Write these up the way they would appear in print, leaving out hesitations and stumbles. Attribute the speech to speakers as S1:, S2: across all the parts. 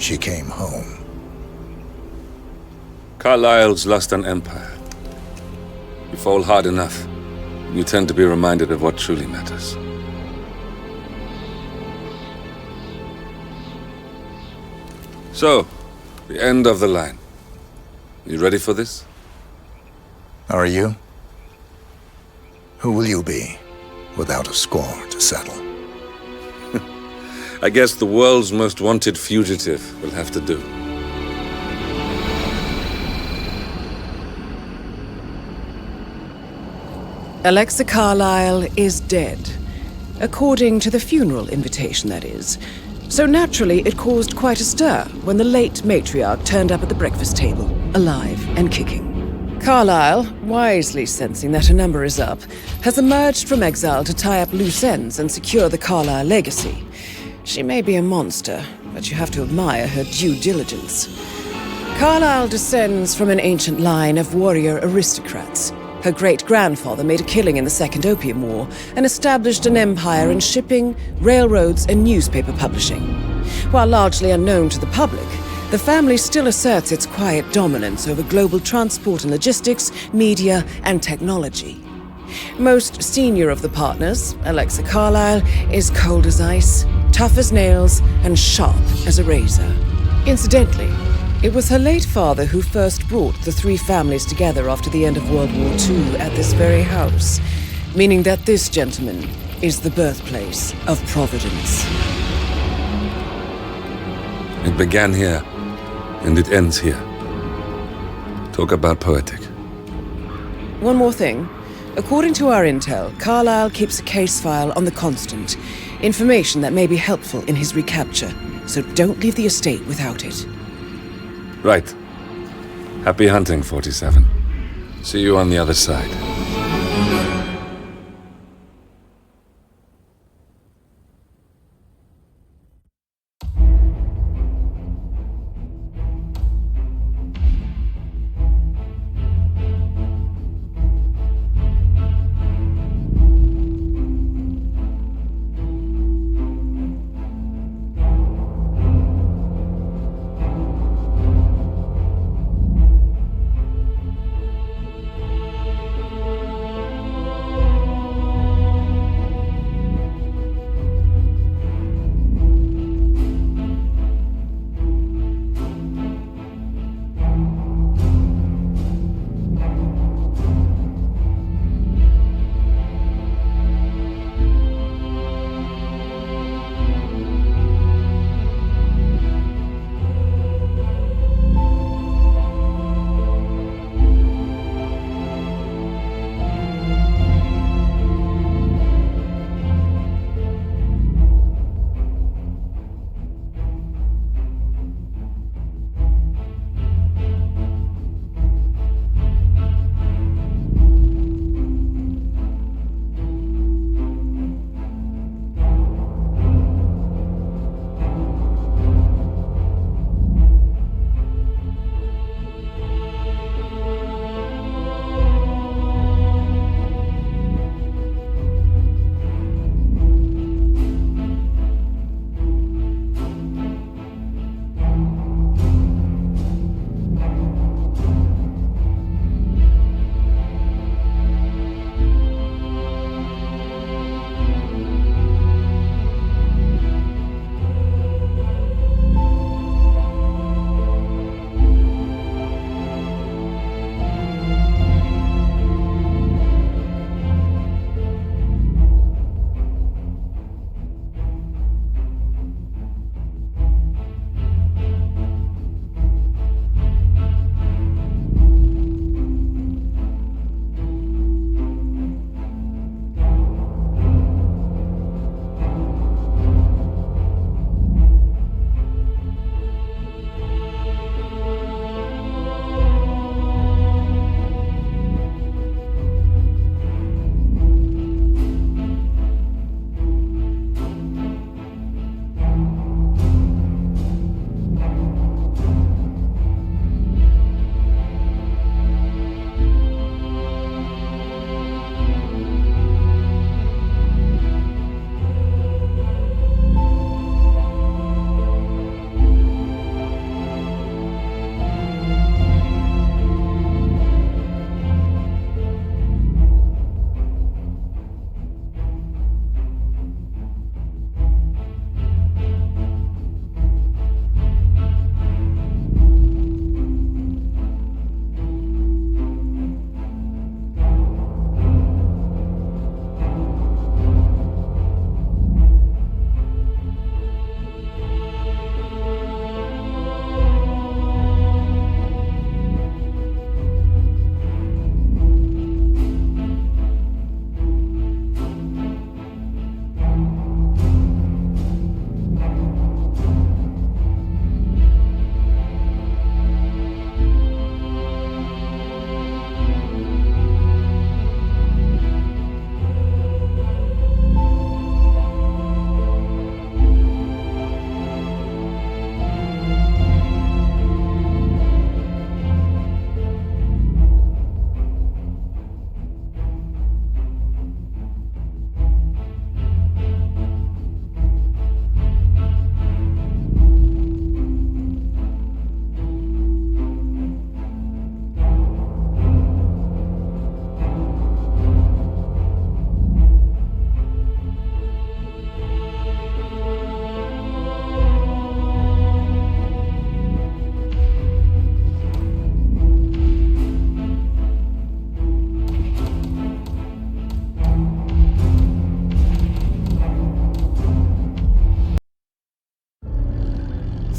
S1: she came home.
S2: Carlyle's lost an empire. You fall hard enough, you tend to be reminded of what truly matters. So, the end of the line. You ready for this?
S1: Are you? Who will you be, without a score to settle?
S2: I guess the world's most wanted fugitive will have to do.
S3: Alexa Carlyle is dead. According to the funeral invitation, that is. So naturally, it caused quite a stir when the late matriarch turned up at the breakfast table, alive and kicking. Carlyle, wisely sensing that her number is up, has emerged from exile to tie up loose ends and secure the Carlyle legacy. She may be a monster, but you have to admire her due diligence. Carlyle descends from an ancient line of warrior aristocrats. Her great-grandfather made a killing in the Second Opium War and established an empire in shipping, railroads, and newspaper publishing. While largely unknown to the public, the family still asserts its quiet dominance over global transport and logistics, media, and technology. Most senior of the partners, Alexa Carlyle, is cold as ice, tough as nails, and sharp as a razor. Incidentally, it was her late father who first brought the three families together after the end of World War II at this very house, meaning that this gentleman is the birthplace of Providence.
S2: It began here, and it ends here. Talk about poetic.
S3: One more thing. According to our intel, Carlyle keeps a case file on the Constant, information that may be helpful in his recapture, so don't leave the estate without it.
S2: Right. Happy hunting, 47. See you on the other side.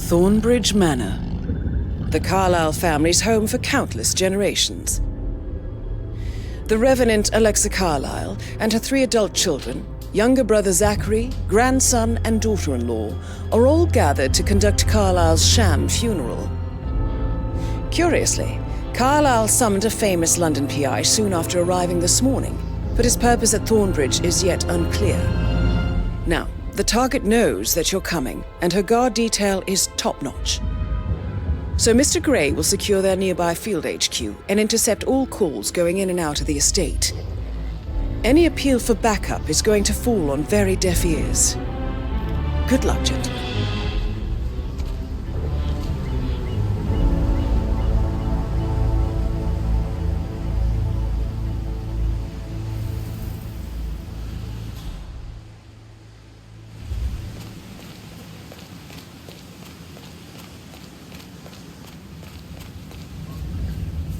S3: Thornbridge Manor, the Carlyle family's home for countless generations. The Revenant Alexa Carlyle and her 3 adult children, younger brother Zachary, grandson and daughter-in-law, are all gathered to conduct Carlyle's sham funeral. Curiously, Carlyle summoned a famous London PI soon after arriving this morning, but his purpose at Thornbridge is yet unclear. Now, the target knows that you're coming, and her guard detail is top-notch. So Mr. Gray will secure their nearby field HQ and intercept all calls going in and out of the estate. Any appeal for backup is going to fall on very deaf ears. Good luck, gentlemen.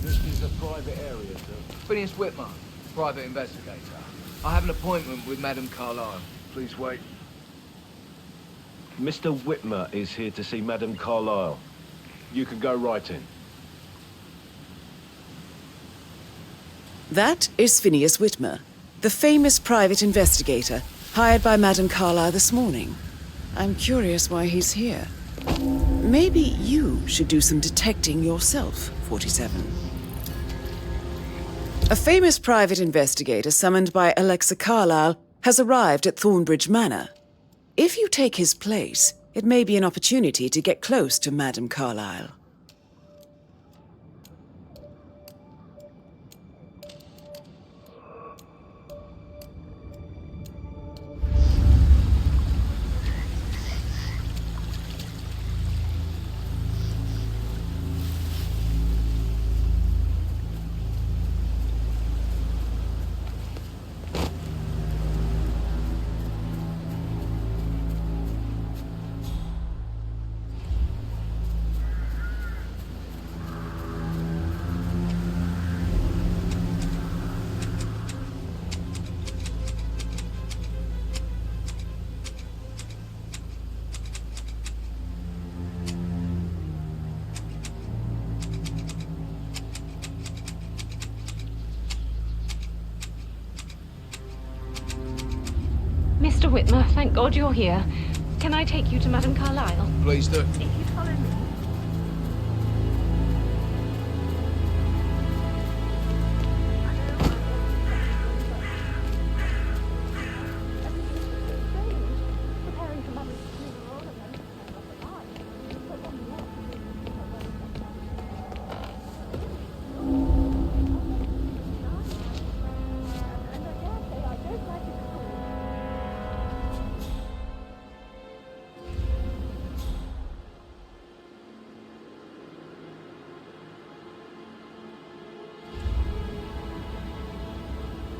S4: This is a private area, sir. Phineas Whitmer, private investigator. I have an appointment with Madame Carlyle. Please wait.
S5: Mr. Whitmer is here to see Madame Carlyle. You can go right in.
S3: That is Phineas Whitmer, the famous private investigator hired by Madame Carlyle this morning. I'm curious why he's here. Maybe you should do some detecting yourself, 47. A famous private investigator summoned by Alexa Carlyle has arrived at Thornbridge Manor. If you take his place, it may be an opportunity to get close to Madame Carlyle.
S6: Mr. Whitmer, thank God you're here. Can I take you to Madame Carlyle?
S4: Please do.
S6: If you follow me. Preparing for Mother's funeral and then but then and I dare say I don't like it at all.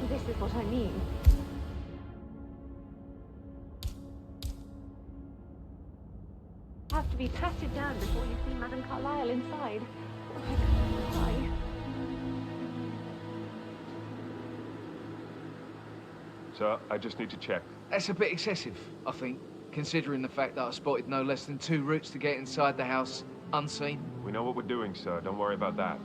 S6: This is what I mean. Have to be patted down before you see Madame Carlyle inside. Oh, I can't cry.
S5: Sir, I just need to check.
S4: That's a bit excessive, I think, considering the fact that I spotted no less than 2 routes to get inside the house unseen.
S5: We know what we're doing, sir. Don't worry about that.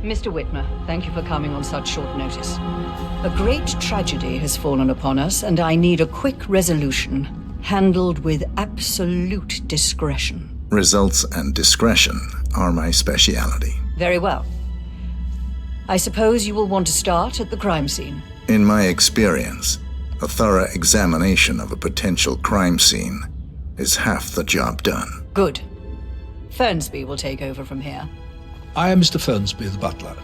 S7: Mr. Whitmer, thank you for coming on such short notice. A great tragedy has fallen upon us, and I need a quick resolution, handled with absolute discretion.
S1: Results and discretion are my speciality.
S7: Very well. I suppose you will want to start at the crime scene.
S1: In my experience, a thorough examination of a potential crime scene is half the job done.
S7: Good. Fernsby will take over from here.
S8: I am Mr. Fernsby, the butler.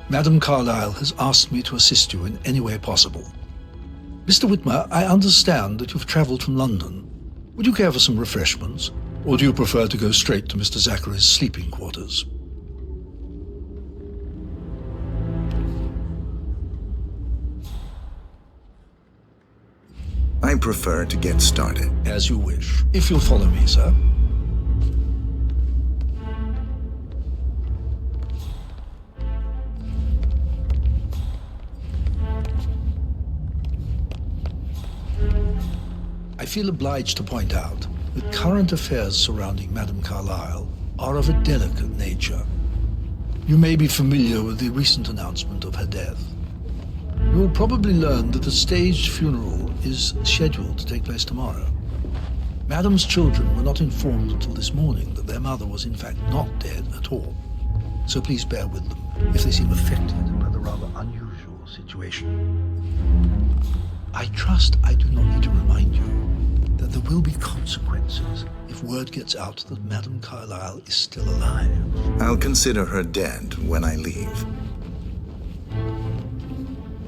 S8: Madam Carlyle has asked me to assist you in any way possible. Mr. Whitmer, I understand that you've travelled from London. Would you care for some refreshments, or do you prefer to go straight to Mr. Zachary's sleeping quarters?
S1: I prefer to get started.
S8: As you wish. If you'll follow me, sir. I feel obliged to point out that current affairs surrounding Madame Carlyle are of a delicate nature. You may be familiar with the recent announcement of her death. You will probably learn that a staged funeral is scheduled to take place tomorrow. Madame's children were not informed until this morning that their mother was in fact not dead at all. So please bear with them if they seem affected by the rather unusual situation. I trust I do not need to remind you that there will be consequences if word gets out that Madame Carlyle is still alive.
S1: I'll consider her dead when I leave.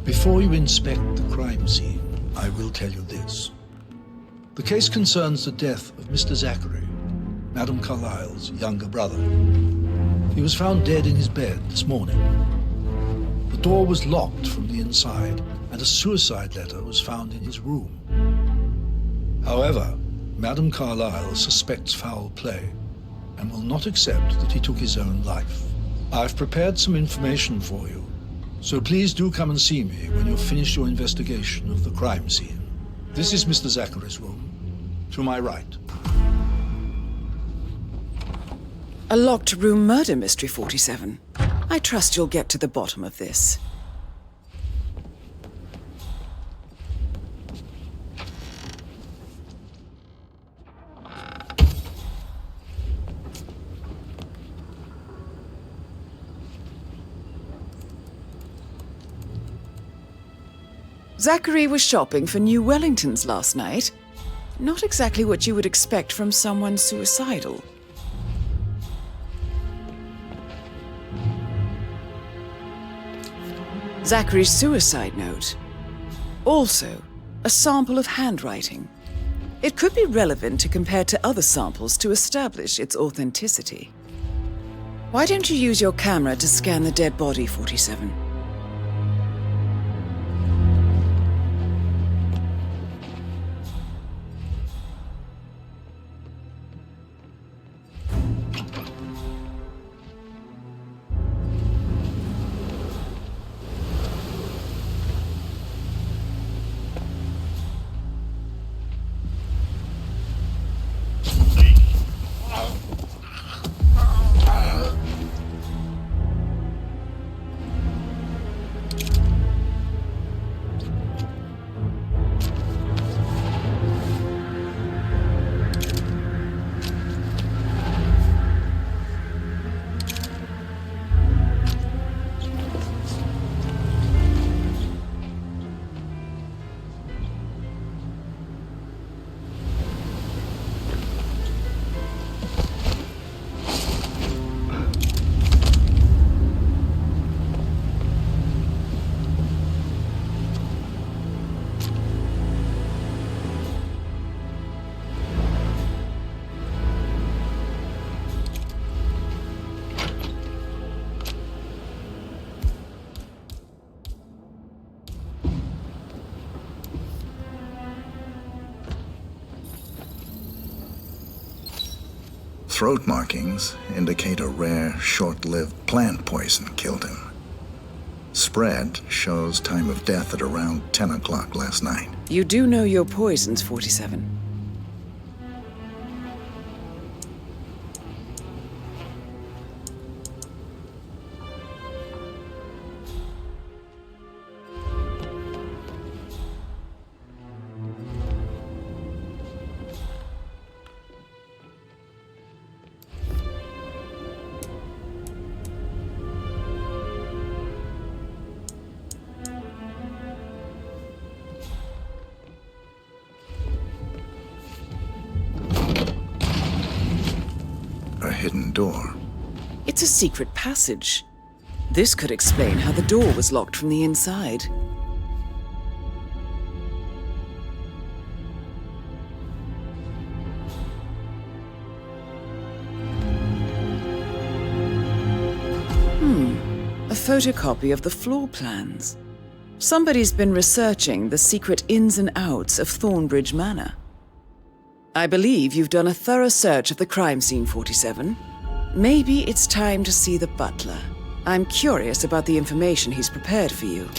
S8: Before you inspect the crime scene, I will tell you this. The case concerns the death of Mr. Zachary, Madame Carlyle's younger brother. He was found dead in his bed this morning. The door was locked from the inside, and a suicide letter was found in his room. However, Madame Carlyle suspects foul play and will not accept that he took his own life. I've prepared some information for you, so please do come and see me when you've finished your investigation of the crime scene. This is Mr. Zachary's room, to my right.
S3: A locked room murder mystery, 47. I trust you'll get to the bottom of this. Zachary was shopping for new Wellingtons last night. Not exactly what you would expect from someone suicidal. Zachary's suicide note. Also, a sample of handwriting. It could be relevant to compare to other samples to establish its authenticity. Why don't you use your camera to scan the dead body, 47?
S1: Throat markings indicate a rare, short-lived plant poison killed him. Spread shows time of death at around 10 o'clock last night.
S3: You do know your poisons, 47.
S1: hidden door.
S3: It's a secret passage. This could explain how the door was locked from the inside. A photocopy of the floor plans. Somebody's been researching the secret ins and outs of Thornbridge Manor. I believe you've done a thorough search of the crime scene, 47. Maybe it's time to see the butler. I'm curious about the information he's prepared for you.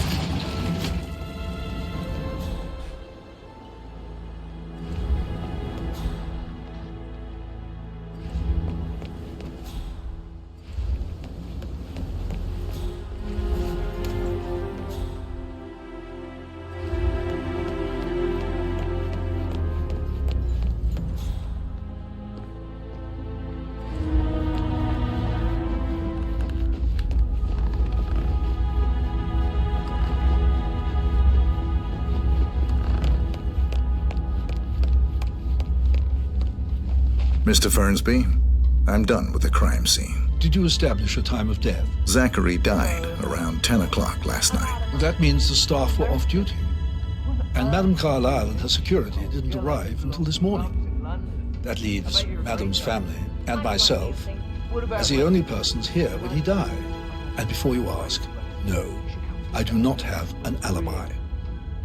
S1: Mr. Fernsby, I'm done with the crime scene.
S8: Did you establish a time of death?
S1: Zachary died around 10 o'clock last night.
S8: That means the staff were off duty. And Madame Carlyle and her security didn't arrive until this morning. That leaves Madame's family and myself as the only persons here when he died. And before you ask, no, I do not have an alibi.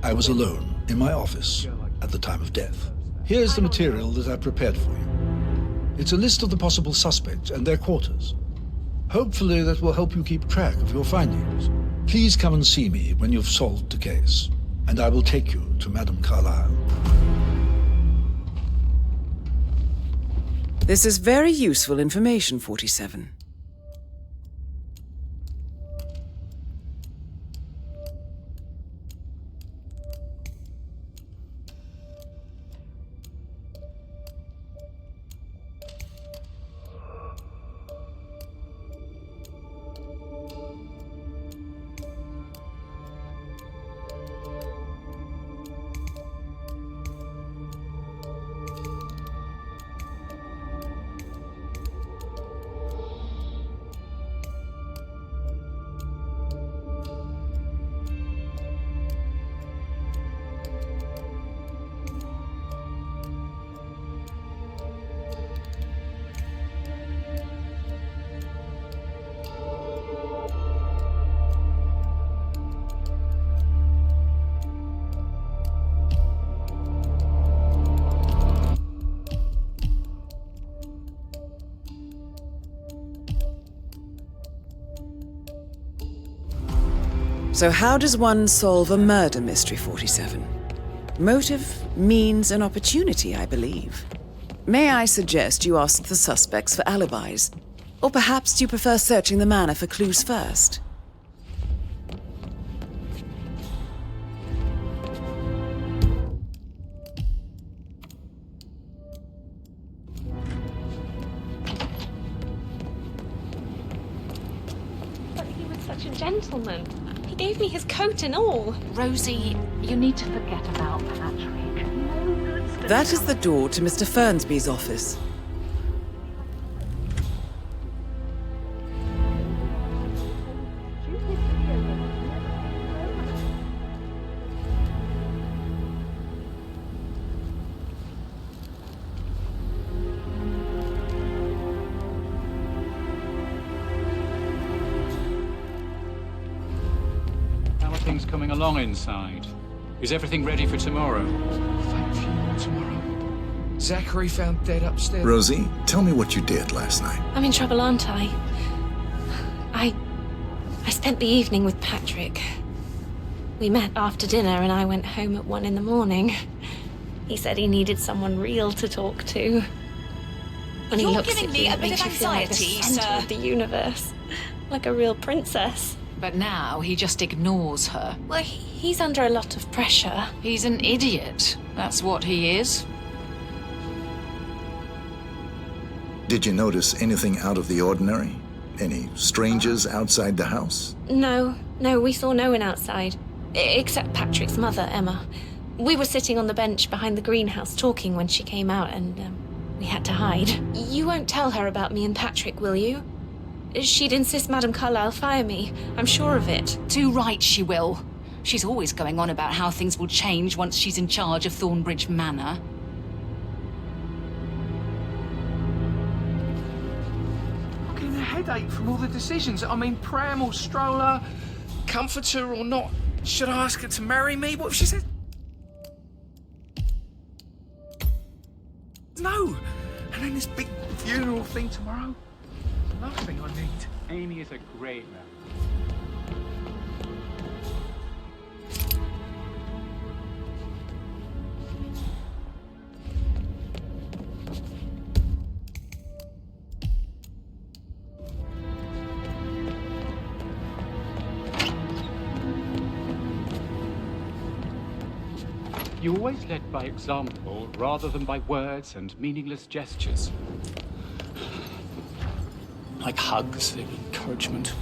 S8: I was alone in my office at the time of death. Here's the material that I prepared for you. It's a list of the possible suspects and their quarters. Hopefully that will help you keep track of your findings. Please come and see me when you've solved the case, and I will take you to Madame Carlyle.
S3: This is very useful information, 47. So how does one solve a murder mystery, 47? Motive, means, and opportunity, I believe. May I suggest you ask the suspects for alibis? Or perhaps do you prefer searching the manor for clues first?
S6: But he was such a gentleman. He gave me his coat and all.
S9: Rosie, you need to forget about Patrick.
S3: That is the door to Mr. Fernsby's office.
S10: How are things coming along inside? Is everything ready for tomorrow?
S4: Fake funeral tomorrow. Zachary found dead upstairs.
S1: Rosie, tell me what you did last night.
S6: I'm in trouble, aren't I? I spent the evening with Patrick. We met after dinner and I went home at 1 a.m. He said he needed someone real to talk to. When he
S9: You're
S6: looks
S9: giving
S6: at
S9: me
S6: you,
S9: a
S6: it
S9: bit
S6: makes
S9: of
S6: you feel like the
S9: anxiety,
S6: center
S9: sir.
S6: of the universe. Like a real princess.
S9: But now he just ignores her.
S6: Well, he's under a lot of pressure.
S9: He's an idiot. That's what he is.
S1: Did you notice anything out of the ordinary? Any strangers outside the house?
S6: No, we saw no one outside. Except Patrick's mother, Emma. We were sitting on the bench behind the greenhouse talking when she came out and, We had to hide. You won't tell her about me and Patrick, will you? She'd insist Madame Carlyle fire me. I'm sure of it.
S9: Too right she will. She's always going on about how things will change once she's in charge of Thornbridge Manor.
S4: I'm getting a headache from all the decisions. I mean, pram or stroller, comforter or not. Should I ask her to marry me? What if she says no? And then this big funeral thing tomorrow. Nothing I need.
S10: Amy is a great man. You always led by example rather than by words and meaningless gestures. Like hugs, encouragement.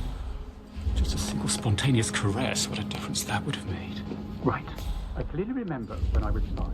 S10: Just a single spontaneous caress, what a difference that would have made. Right. I clearly remember when I retired.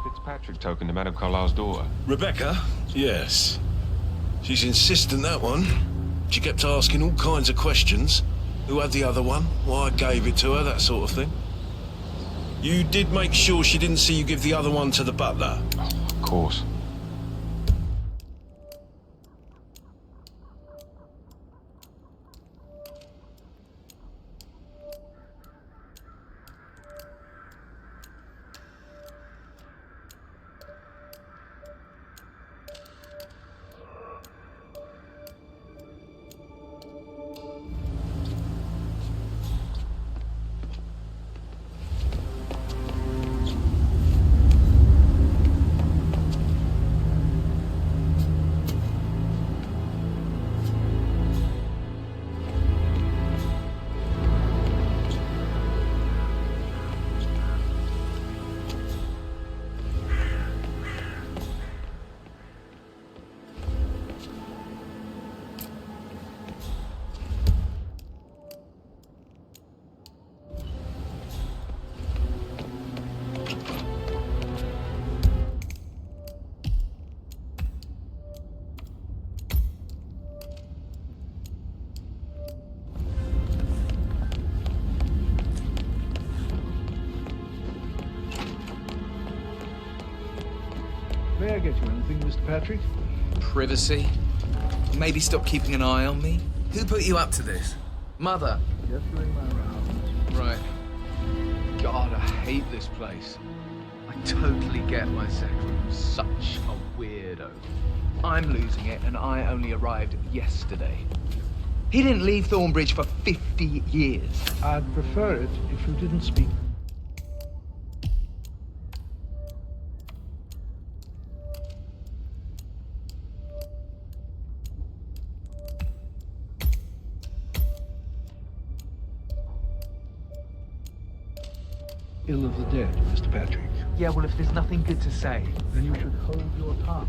S11: Fitzpatrick token to Madame Carlyle's daughter.
S5: Rebecca? Yes. She's insistent, that one. She kept asking all kinds of questions. Who had the other one? Why I gave it to her, that sort of thing. You did make sure she didn't see you give the other one to the butler?
S11: Oh, of course.
S8: May I get you anything, Mr. Patrick?
S4: Privacy. Maybe stop keeping an eye on me. Who put you up to this? Mother?
S8: Just doing my rounds.
S4: Right. God, I hate this place. I totally get why Zachary was such a weirdo. I'm losing it, and I only arrived yesterday. He didn't leave Thornbridge for 50 years.
S8: I'd prefer it if you didn't speak. Ill of the dead, Mr. Patrick.
S4: Yeah, well, if there's nothing good to say.
S8: Then you should hold your tongue.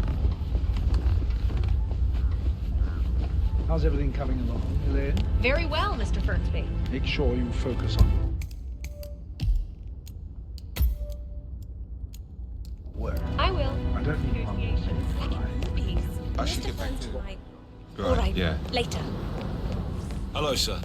S8: How's everything coming along, Elaine?
S6: Very well, Mr. Fernsby.
S8: Make sure you focus on work.
S6: I will.
S8: I don't need one.
S6: Peace.
S11: I should get back to it.
S6: Right.
S11: Right,
S6: All right.
S11: yeah.
S6: Later.
S5: Hello, sir.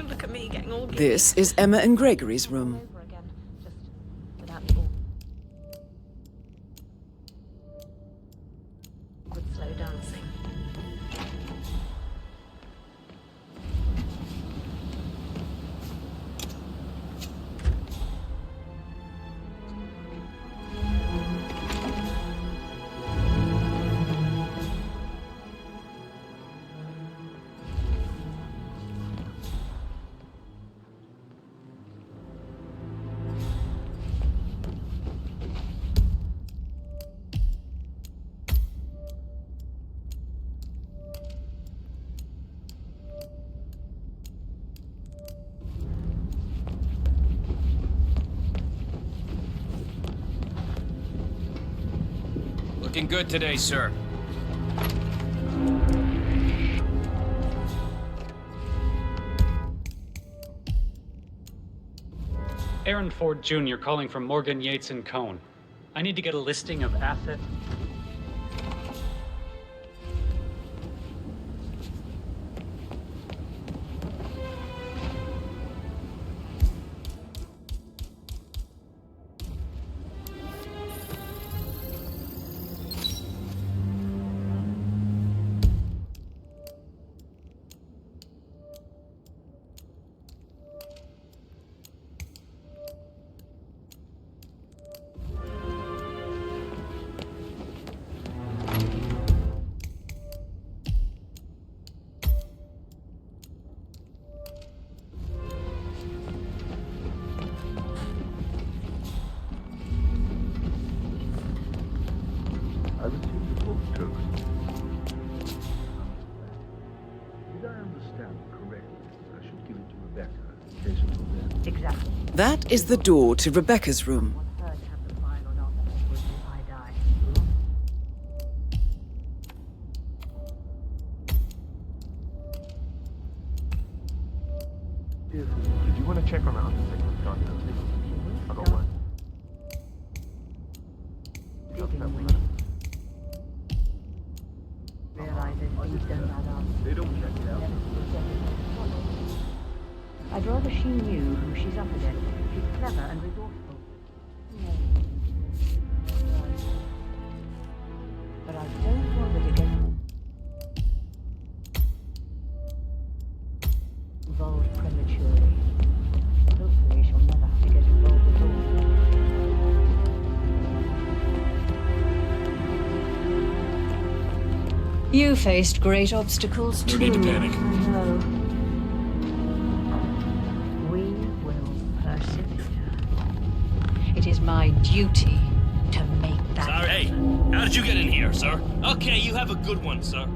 S6: Look at me getting all giddy.
S3: This is Emma and Gregory's room.
S6: Over again, just without the awkward slow dancing.
S12: Looking good today, sir.
S10: Aaron Ford Jr. calling from Morgan, Yates & Cohn. I need to get a listing of assets.
S8: I received the book token. Did I understand correctly that I should give it to Rebecca in case of event?
S7: Exactly.
S3: That is the door to Rebecca's room.
S11: Did you want to check on that other thing with John? I got one. They don't check it out.
S7: I'd rather she knew who she's up against. She's clever and resourceful. But I don't want her to get involved prematurely. Hopefully she'll never have to get involved at all. You faced great obstacles too.
S5: No need to panic.
S7: No. We will persevere. It is my duty to make that.
S13: Sorry. Hey, how did you get in here, sir? Okay, you have a good one, sir.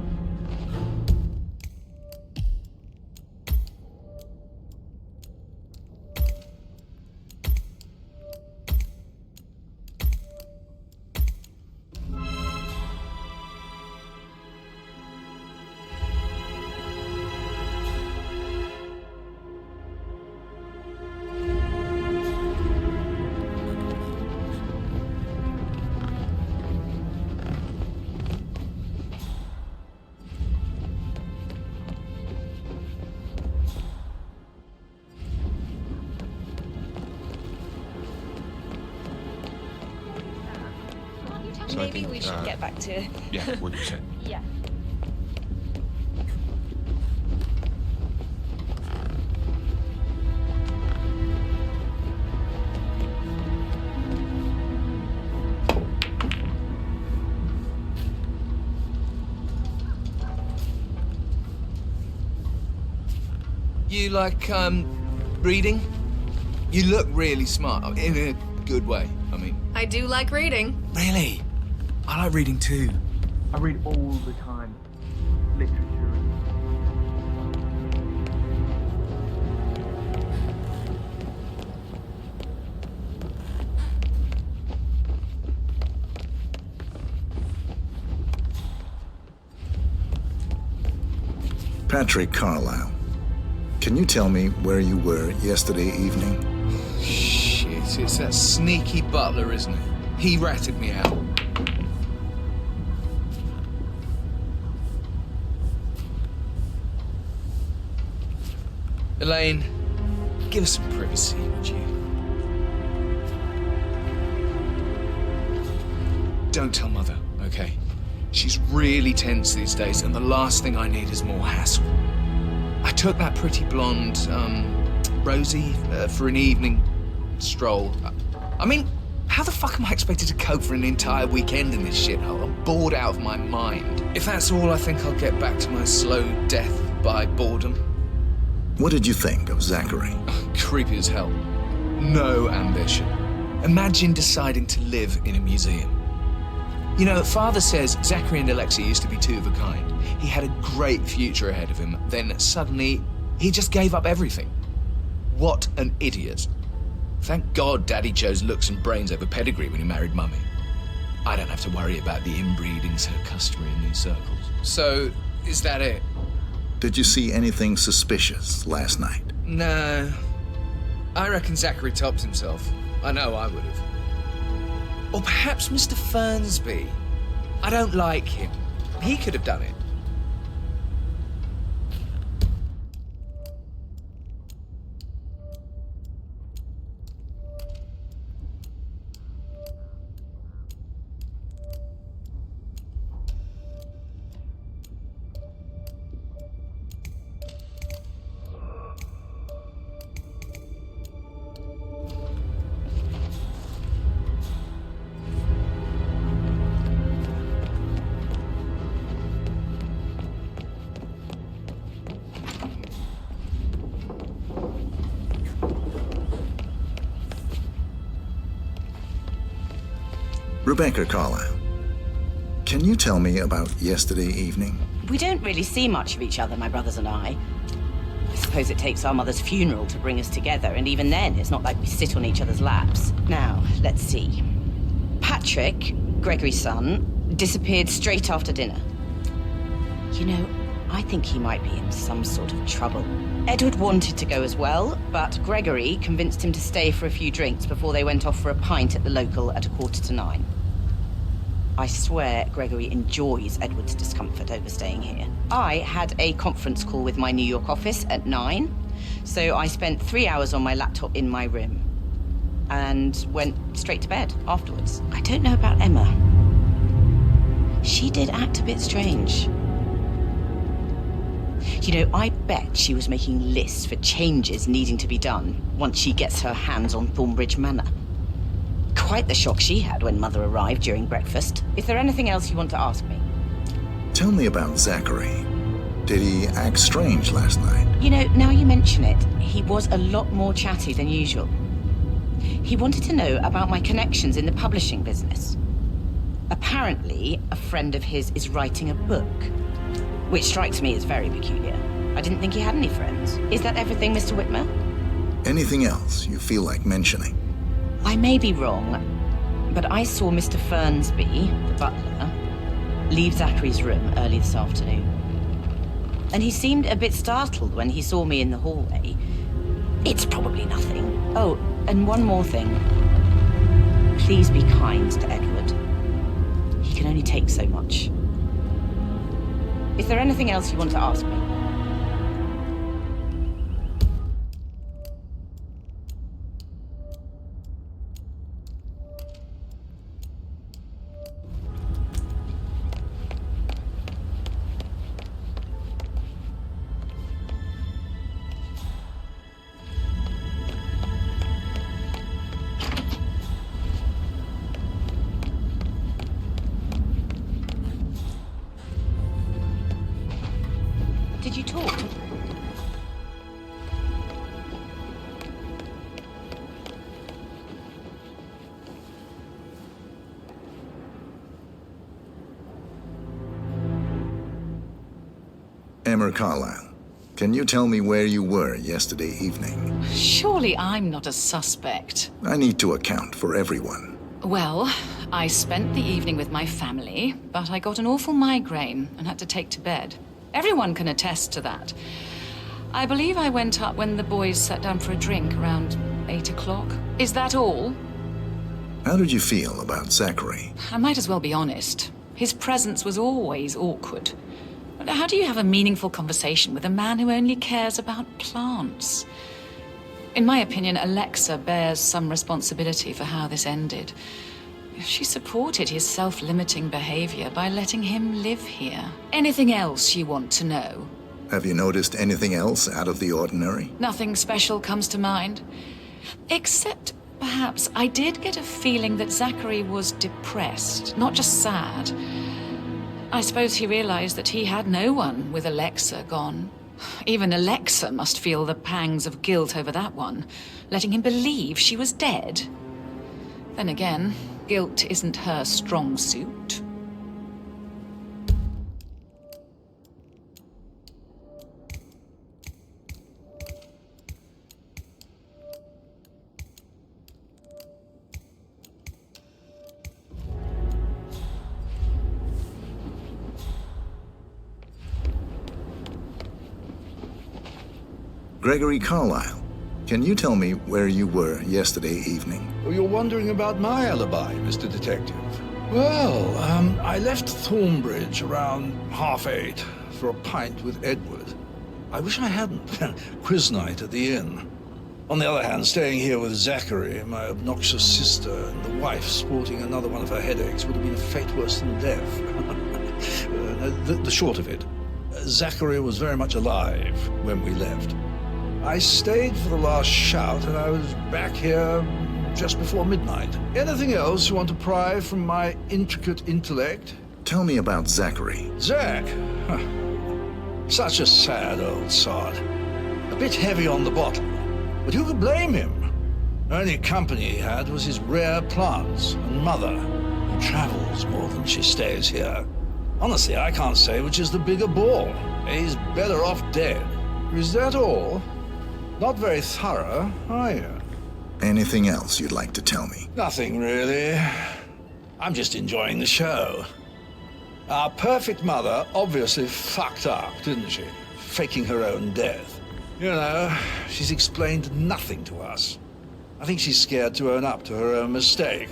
S11: So I
S6: Maybe
S11: think,
S6: we should get back to...
S11: Yeah, what you said.
S6: Yeah.
S4: You like, reading? You look really smart, in a good way, I mean.
S14: I do like reading.
S4: Really? I like reading too.
S11: I read all the time. Literature.
S1: Patrick Carlisle, can you tell me where you were yesterday evening?
S4: Shit, it's that sneaky butler, isn't it? He ratted me out. Elaine, give us some privacy, would you? Don't tell Mother, okay? She's really tense these days, and the last thing I need is more hassle. I took that pretty blonde, Rosie, for an evening stroll. I mean, how the fuck am I expected to cope for an entire weekend in this shithole? I'm bored out of my mind. If that's all, I think I'll get back to my slow death by boredom.
S1: What did you think of Zachary?
S4: Creepy as hell. No ambition. Imagine deciding to live in a museum. You know, Father says Zachary and Alexia used to be two of a kind. He had a great future ahead of him, then suddenly he just gave up everything. What an idiot. Thank God Daddy chose looks and brains over pedigree when he married Mummy. I don't have to worry about the inbreeding so customary in these circles. So, is that it?
S1: Did you see anything suspicious last night?
S4: No. I reckon Zachary topped himself. I know I would have. Or perhaps Mr. Fernsby. I don't like him. He could have done it.
S1: Rebecca Carlisle, can you tell me about yesterday evening?
S15: We don't really see much of each other, my brothers and I. I suppose it takes our mother's funeral to bring us together, and even then, it's not like we sit on each other's laps. Now, let's see. Patrick, Gregory's son, disappeared straight after dinner. You know, I think he might be in some sort of trouble. Edward wanted to go as well, but Gregory convinced him to stay for a few drinks before they went off for a pint at the local at 9:15. I swear Gregory enjoys Edward's discomfort over staying here. I had a conference call with my New York office at 9, so I spent 3 hours on my laptop in my room and went straight to bed afterwards. I don't know about Emma. She did act a bit strange. You know, I bet she was making lists for changes needing to be done once she gets her hands on Thornbridge Manor. Quite the shock she had when Mother arrived during breakfast. Is there anything else you want to ask me?
S1: Tell me about Zachary. Did he act strange last night?
S15: You know, now you mention it, he was a lot more chatty than usual. He wanted to know about my connections in the publishing business. Apparently, a friend of his is writing a book, which strikes me as very peculiar. I didn't think he had any friends. Is that everything, Mr. Whitmer?
S1: Anything else you feel like mentioning?
S15: I may be wrong, but I saw Mr. Fernsby, the butler, leave Zachary's room early this afternoon. And he seemed a bit startled when he saw me in the hallway. It's probably nothing. Oh, and one more thing. Please be kind to Edward. He can only take so much. Is there anything else you want to ask me?
S9: talk.
S1: Emma Carlyle, can you tell me where you were yesterday evening?
S9: Surely I'm not a suspect.
S1: I need to account for everyone.
S9: Well, I spent the evening with my family, but I got an awful migraine and had to take to bed. Everyone can attest to that. I believe I went up when the boys sat down for a drink around 8 o'clock. Is that all?
S1: How did you feel about Zachary?
S9: I might as well be honest. His presence was always awkward. How do you have a meaningful conversation with a man who only cares about plants? In my opinion, Alexa bears some responsibility for how this ended. She supported his self-limiting behavior by letting him live here. Anything else you want to know?
S1: Have you noticed anything else out of the ordinary?
S9: Nothing special comes to mind. Except, perhaps, I did get a feeling that Zachary was depressed, not just sad. I suppose he realized that he had no one with Alexa gone. Even Alexa must feel the pangs of guilt over that one, letting him believe she was dead. Then again, guilt isn't her strong suit.
S1: Gregory Carlyle, can you tell me where you were yesterday evening?
S8: Oh, you're wondering about my alibi, Mr. Detective. Well, I left Thornbridge around 8:30 for a pint with Edward. I wish I hadn't. Quiz night at the inn. On the other hand, staying here with Zachary, my obnoxious sister, and the wife sporting another one of her headaches would have been a fate worse than death. The short of it, Zachary was very much alive when we left. I stayed for the last shout, and I was back here just before midnight. Anything else you want to pry from my intricate intellect?
S1: Tell me about Zachary.
S8: Zach? Huh. Such a sad old sod. A bit heavy on the bottle, but who could blame him? The only company he had was his rare plants and mother, who travels more than she stays here. Honestly, I can't say which is the bigger ball. He's better off dead. Is that all? Not very thorough, are you?
S1: Anything else you'd like to tell me?
S8: Nothing, really. I'm just enjoying the show. Our perfect mother obviously fucked up, didn't she? Faking her own death. You know, she's explained nothing to us. I think she's scared to own up to her own mistake.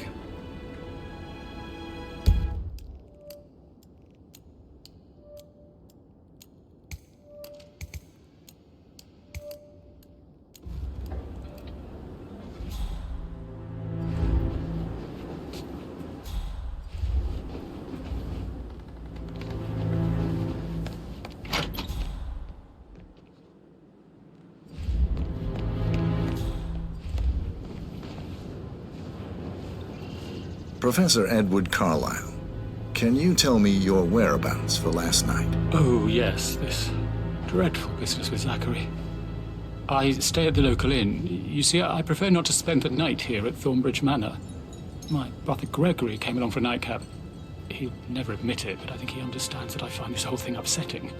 S1: Professor Edward Carlyle, can you tell me your whereabouts for last night?
S10: Oh, yes, this dreadful business with Zachary. I stay at the local inn. You see, I prefer not to spend the night here at Thornbridge Manor. My brother Gregory came along for a nightcap. He'll never admit it, but I think he understands that I find this whole thing upsetting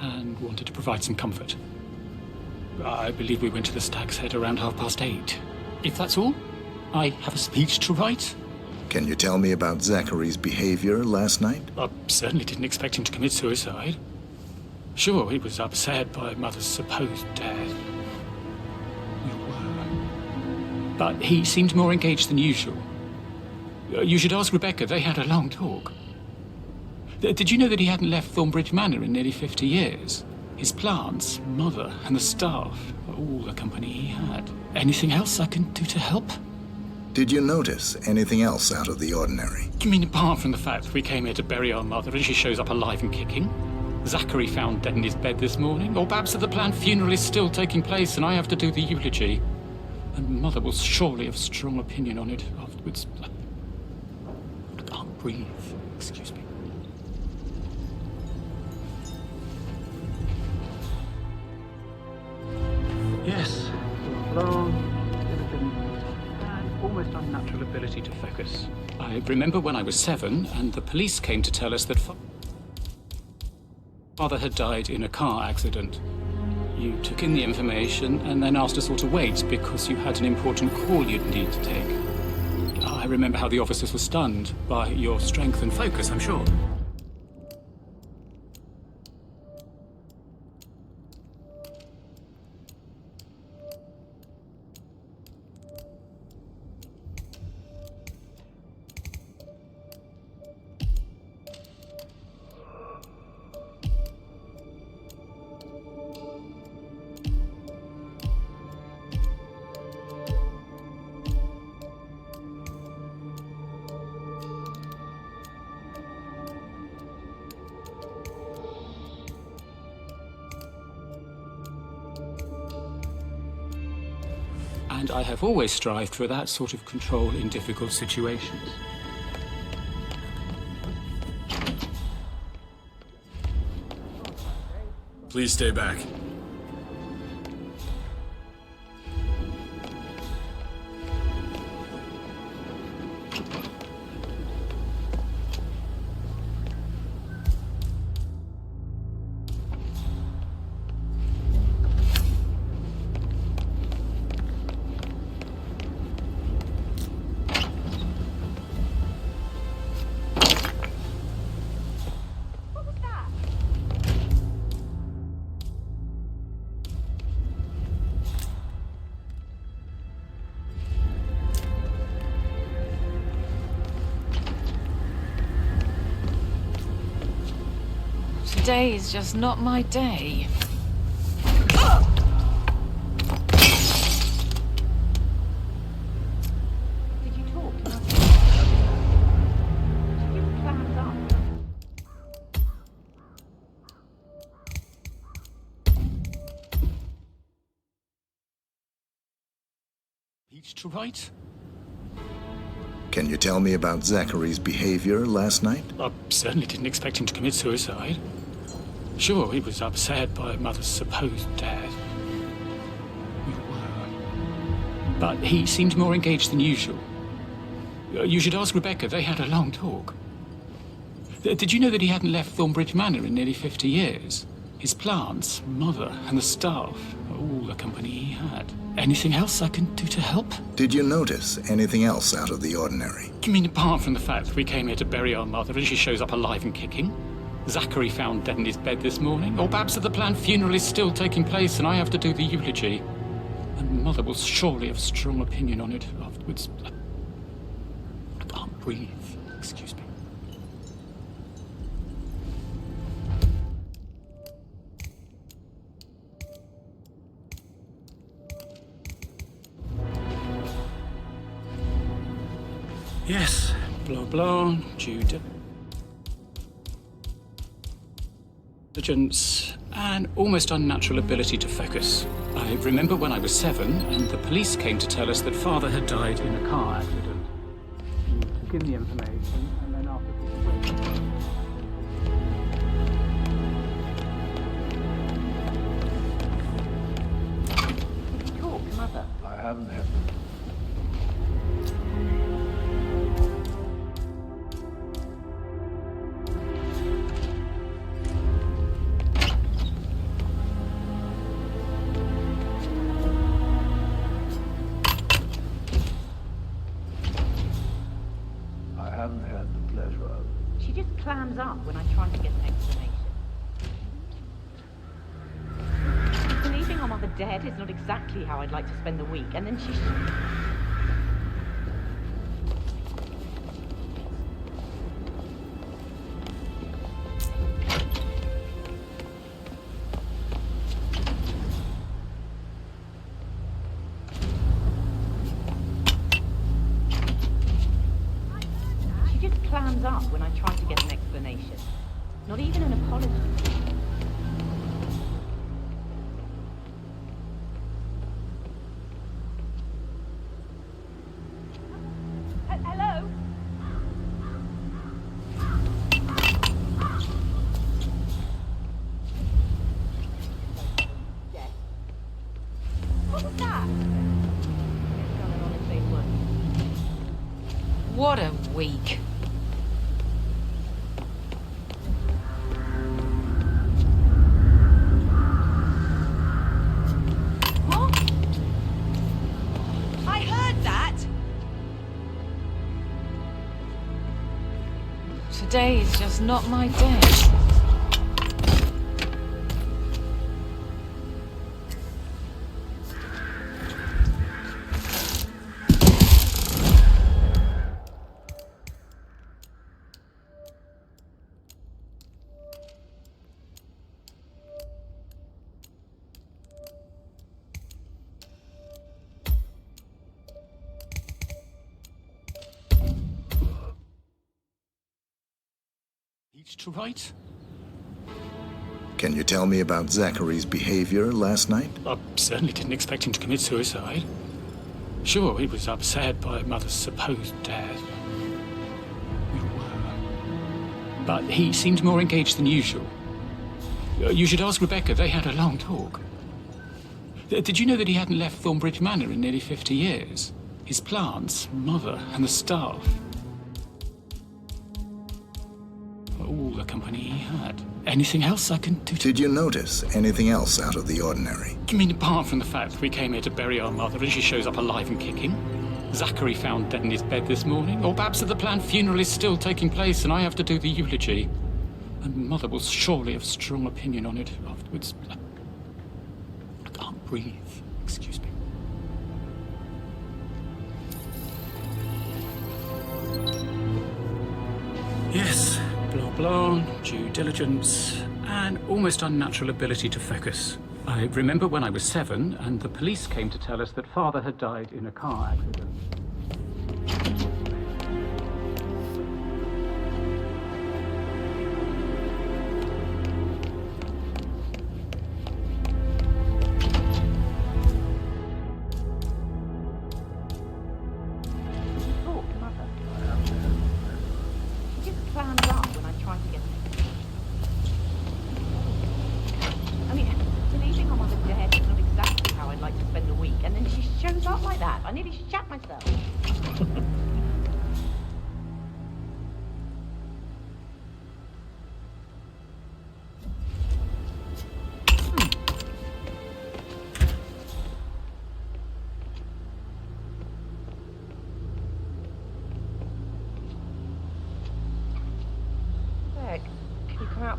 S10: and wanted to provide some comfort. I believe we went to the Stag's Head around 8:30. If that's all, I have a speech to write.
S1: Can you tell me about Zachary's behavior last night?
S10: I certainly didn't expect him to commit suicide. Sure, he was upset by Mother's supposed death. We were. But he seemed more engaged than usual. You should ask Rebecca. They had a long talk. Did you know that he hadn't left Thornbridge Manor in nearly 50 years? His plants, Mother, and the staff were all the company he had. Anything else I can do to help?
S1: Did you notice anything else out of the ordinary?
S10: You mean apart from the fact that we came here to bury our mother and she shows up alive and kicking? Zachary found dead in his bed this morning? Or perhaps that the planned funeral is still taking place and I have to do the eulogy? And Mother will surely have a strong opinion on it afterwards. I can't breathe. Excuse me. ability to focus. I remember when I was 7 and the police came to tell us that father had died in a car accident. You took in the information and then asked us all to wait because you had an important call you'd need to take. I remember how the officers were stunned by your strength and focus, I'm sure. And I have always strived for that sort of control in difficult situations.
S14: Please stay back.
S9: Today is just not my day.
S15: Did you talk to us? Did you plans up?
S10: Each to right?
S1: Can you tell me about Zachary's behavior last night?
S10: I certainly didn't expect him to commit suicide. Sure, he was upset by Mother's supposed death. We were. But he seemed more engaged than usual. You should ask Rebecca. They had a long talk. Did you know that he hadn't left Thornbridge Manor in nearly 50 years? His plants, Mother, and the staff, all the company he had. Anything else I can do to help?
S1: Did you notice anything else out of the ordinary?
S10: You mean apart from the fact that we came here to bury our mother and she shows up alive and kicking? Zachary found dead in his bed this morning? Or perhaps that the planned funeral is still taking place and I have to do the eulogy? And Mother will surely have strong opinion on it afterwards. I can't breathe. Excuse me. Yes, blah blah, due diligence, and almost unnatural ability to focus. I remember when I was 7 and the police came to tell us that father had died in a car accident. You took in the information and then after
S15: Did you talk to Mother?
S11: I haven't had.
S15: She just clams up when I try to get an explanation. Believing our mother dead is not exactly how I'd like to spend the week, and then she... clams up when I try to get an explanation. Not even an apology. Hello? What was that?
S9: week.
S15: What? I heard that!
S9: Today is just not my day.
S10: Each to right?
S1: Can you tell me about Zachary's behavior last night?
S10: I certainly didn't expect him to commit suicide. Sure, he was upset by Mother's supposed death. We were. But he seemed more engaged than usual. You should ask Rebecca. They had a long talk. Did you know that he hadn't left Thornbridge Manor in nearly 50 years? His plants, Mother, and the staff. All the company he had. Anything else I can do to...
S1: Did you notice anything else out of the ordinary?
S10: You mean apart from the fact that we came here to bury our mother and she shows up alive and kicking? Zachary found dead in his bed this morning? Or perhaps that the planned funeral is still taking place and I have to do the eulogy? And Mother will surely have a strong opinion on it afterwards. I can't breathe. Excuse me. Yes, blah blah, due diligence, and almost unnatural ability to focus. I remember when I was 7 and the police came to tell us that Father had died in a car accident.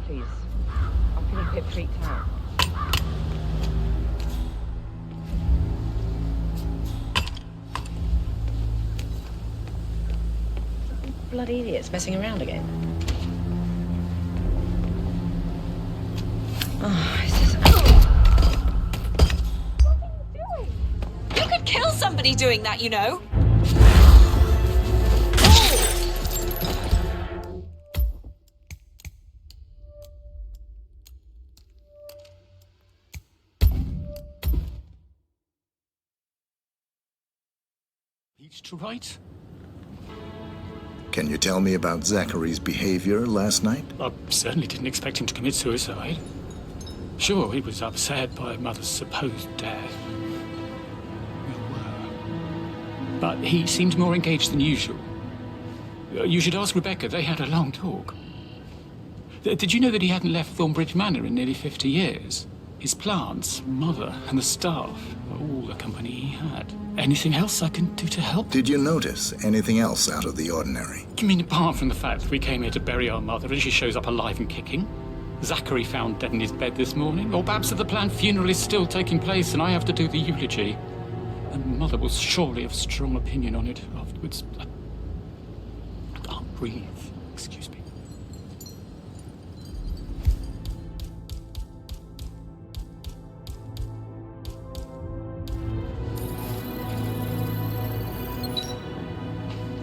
S15: Please. I'm feeling a bit freaked out. Bloody idiots messing around again. Oh, this is...
S6: What are you doing? You could kill somebody doing that, you know.
S10: Each to right?
S1: Can you tell me about Zachary's behavior last night?
S10: I certainly didn't expect him to commit suicide. Sure, he was upset by Mother's supposed death. We were. But he seemed more engaged than usual. You should ask Rebecca. They had a long talk. Did you know that he hadn't left Thornbridge Manor in nearly 50 years? His plants, Mother, and the staff were all the company he had. Anything else I can do to help?
S1: Did you notice anything else out of the ordinary?
S10: You mean apart from the fact that we came here to bury our mother and she shows up alive and kicking? Zachary found dead in his bed this morning? Or perhaps that the planned funeral is still taking place and I have to do the eulogy? And Mother will surely have a strong opinion on it afterwards. I can't breathe. Excuse me.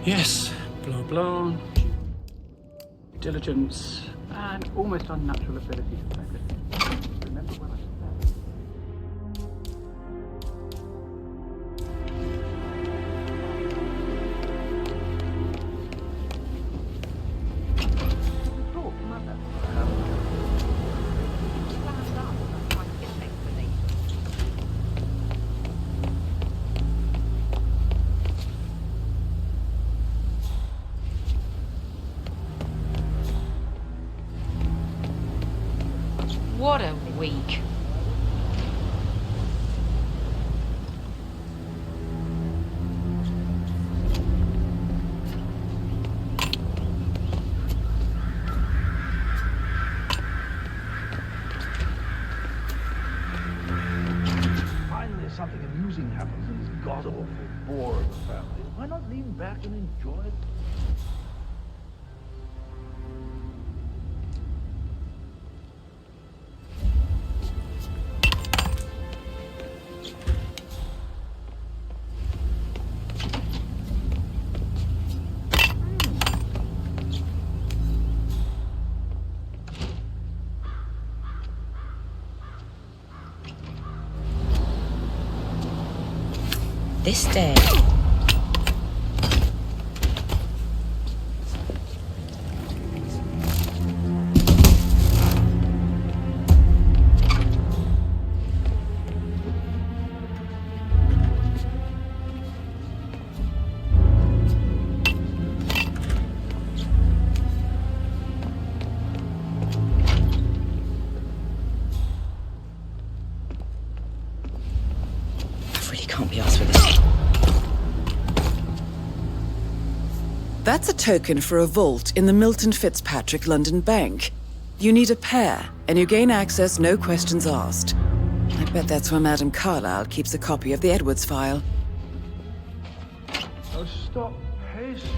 S10: Yes, blah blah, diligence, and almost unnatural ability to focus. Remember when I said...
S15: Talk, Mother. Stand up. I'm trying to get an explanation.
S9: What a week.
S11: Finally, something amusing happens in this god-awful bore of a family. Why not lean back and enjoy it?
S15: This day. I really can't be asked for this.
S3: That's a token for a vault in the Milton Fitzpatrick London Bank. You need a pair, and you gain access no questions asked. I bet that's where Madame Carlyle keeps a copy of the Edwards file.
S11: Oh, stop pacing.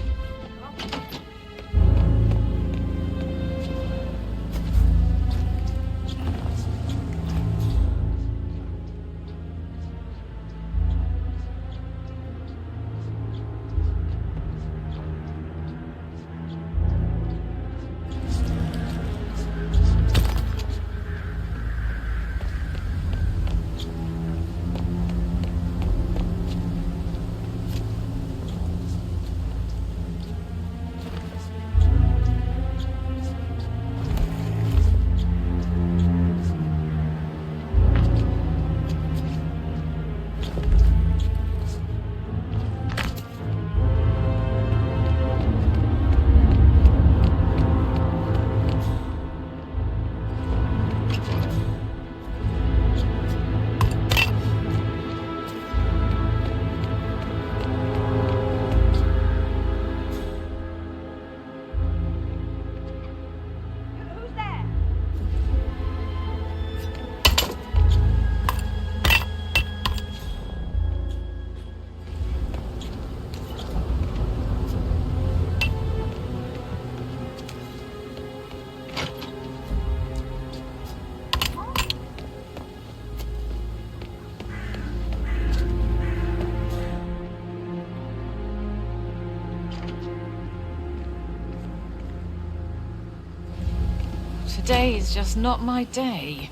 S9: Today is just not my day.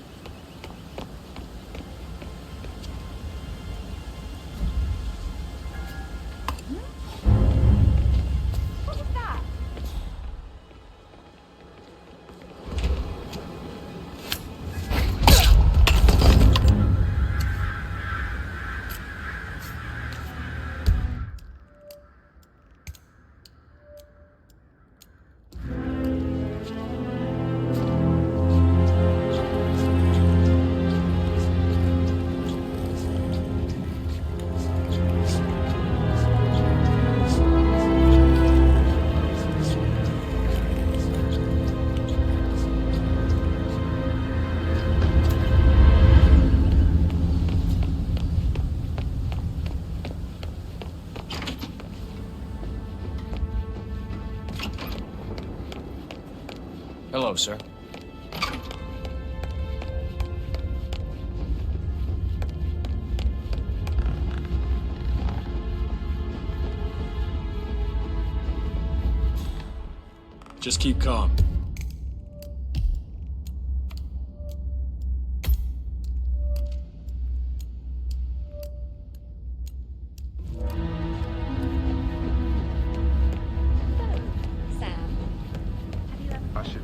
S6: What was that?
S12: Hello, sir.
S10: Just keep calm.
S11: I should.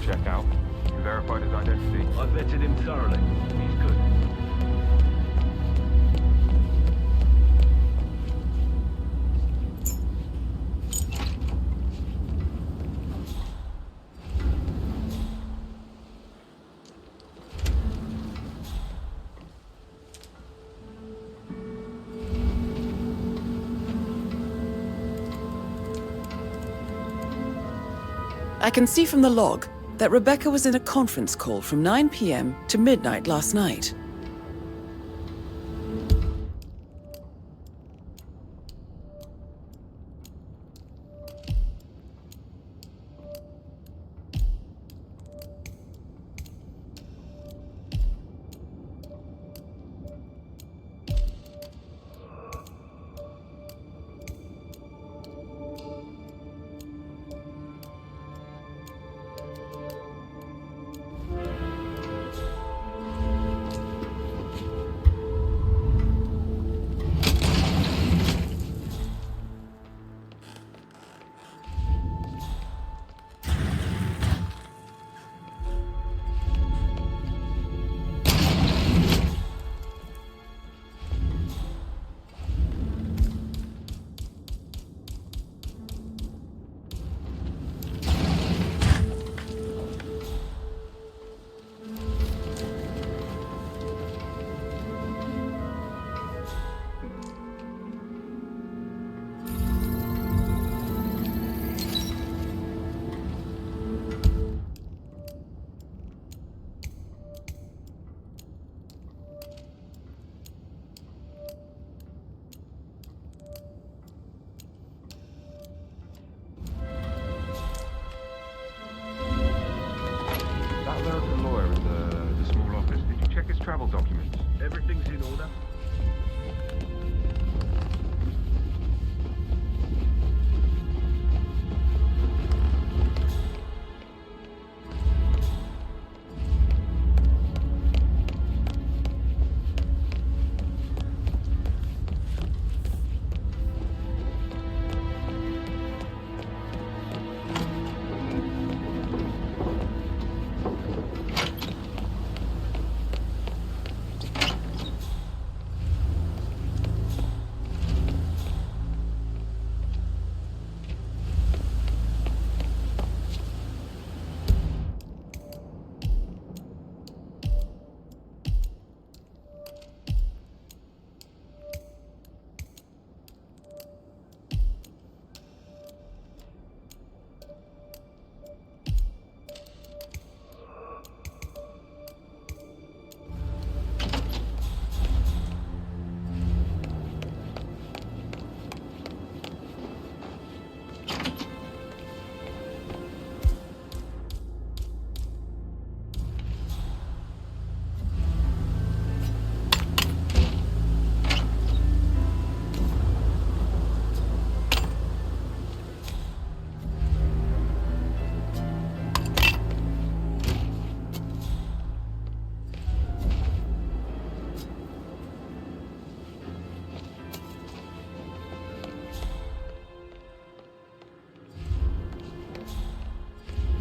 S14: check out. You verified his identity?
S11: I vetted him thoroughly. He's good.
S3: I can see from the log that Rebecca was in a conference call from 9 p.m. to midnight last night.
S14: That American lawyer in the small office, did you check his travel documents?
S11: Everything's in order.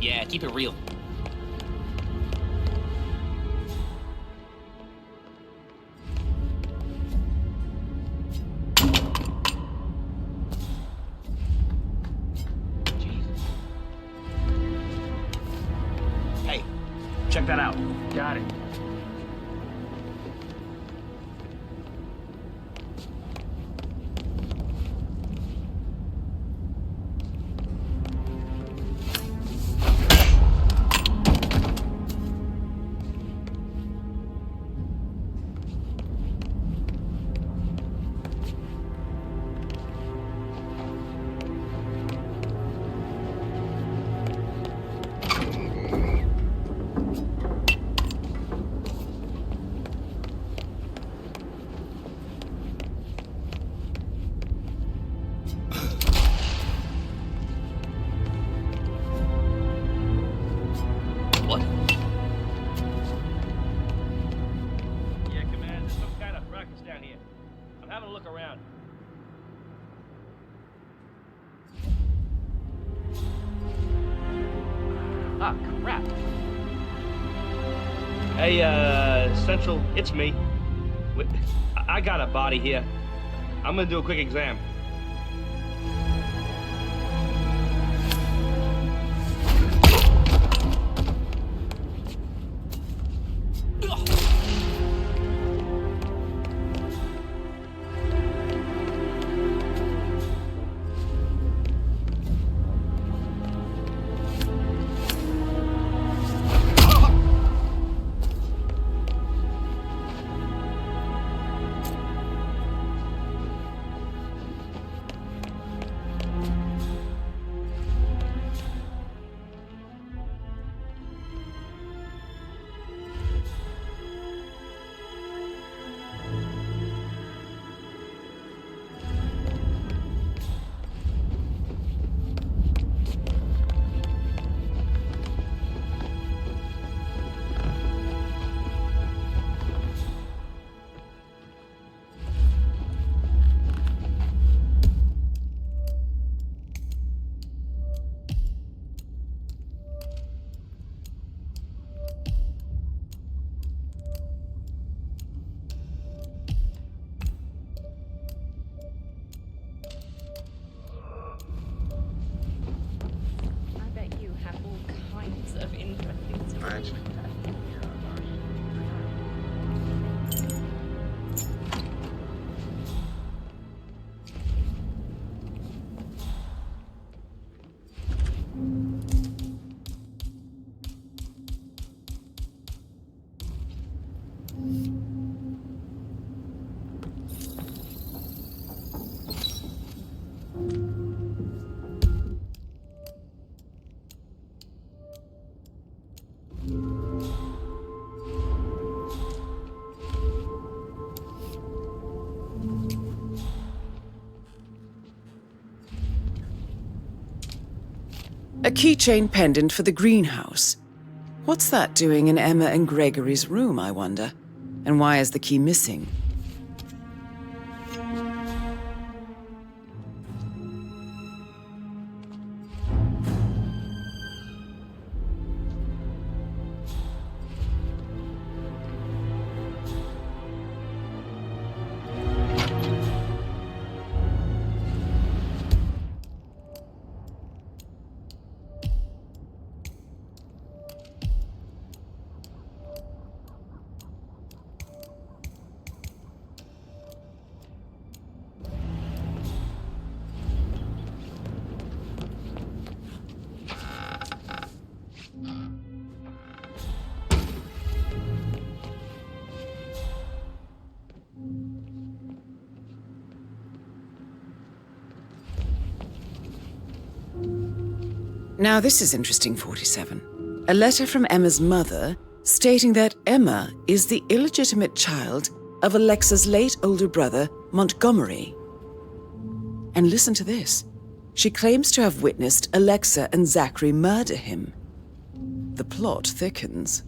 S13: Yeah, keep it real. Hey, check that out.
S11: Got it.
S13: Ah, crap. Hey, Central, it's me. I got a body here. I'm gonna do a quick exam.
S3: A keychain pendant for the greenhouse. What's that doing in Emma and Gregory's room, I wonder? And why is the key missing? Now this is interesting, 47. A letter from Emma's mother stating that Emma is the illegitimate child of Alexa's late older brother, Montgomery. And listen to this. She claims to have witnessed Alexa and Zachary murder him. The plot thickens.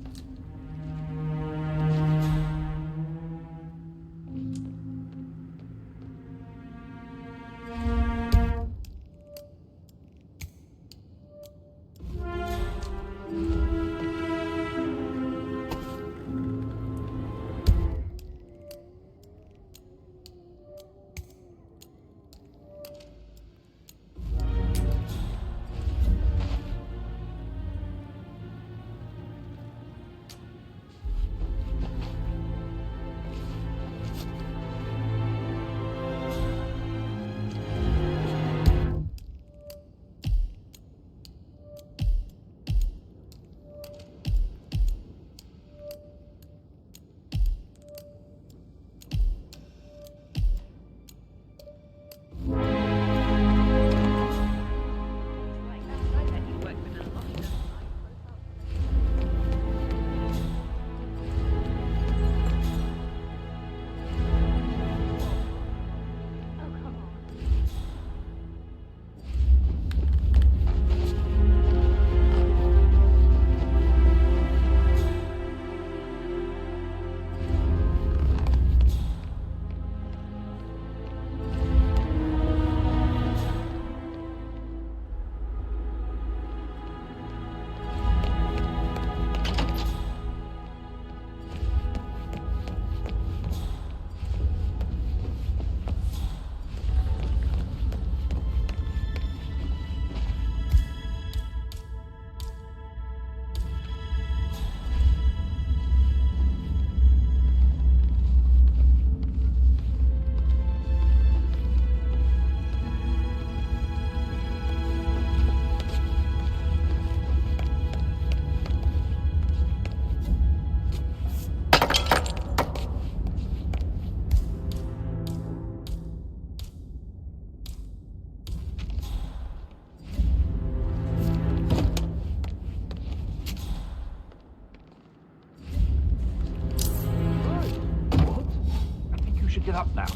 S11: it up now.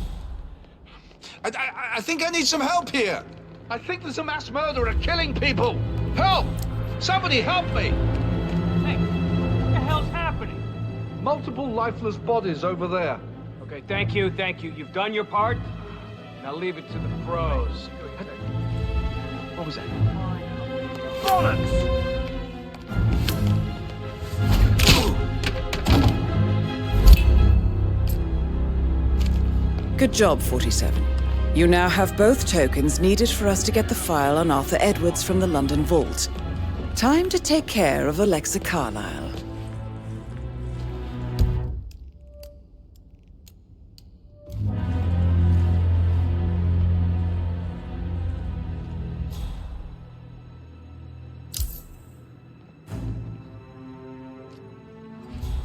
S8: I think I need some help here.
S11: I think there's a mass murderer killing people. Help! Somebody help me!
S13: Hey, what the hell's happening?
S11: Multiple lifeless bodies over there.
S13: Okay, thank you. You've done your part. Now leave it to the pros.
S11: What was that? Bollocks!
S3: Good job, 47. You now have both tokens needed for us to get the file on Arthur Edwards from the London Vault. Time to take care of Alexa Carlyle.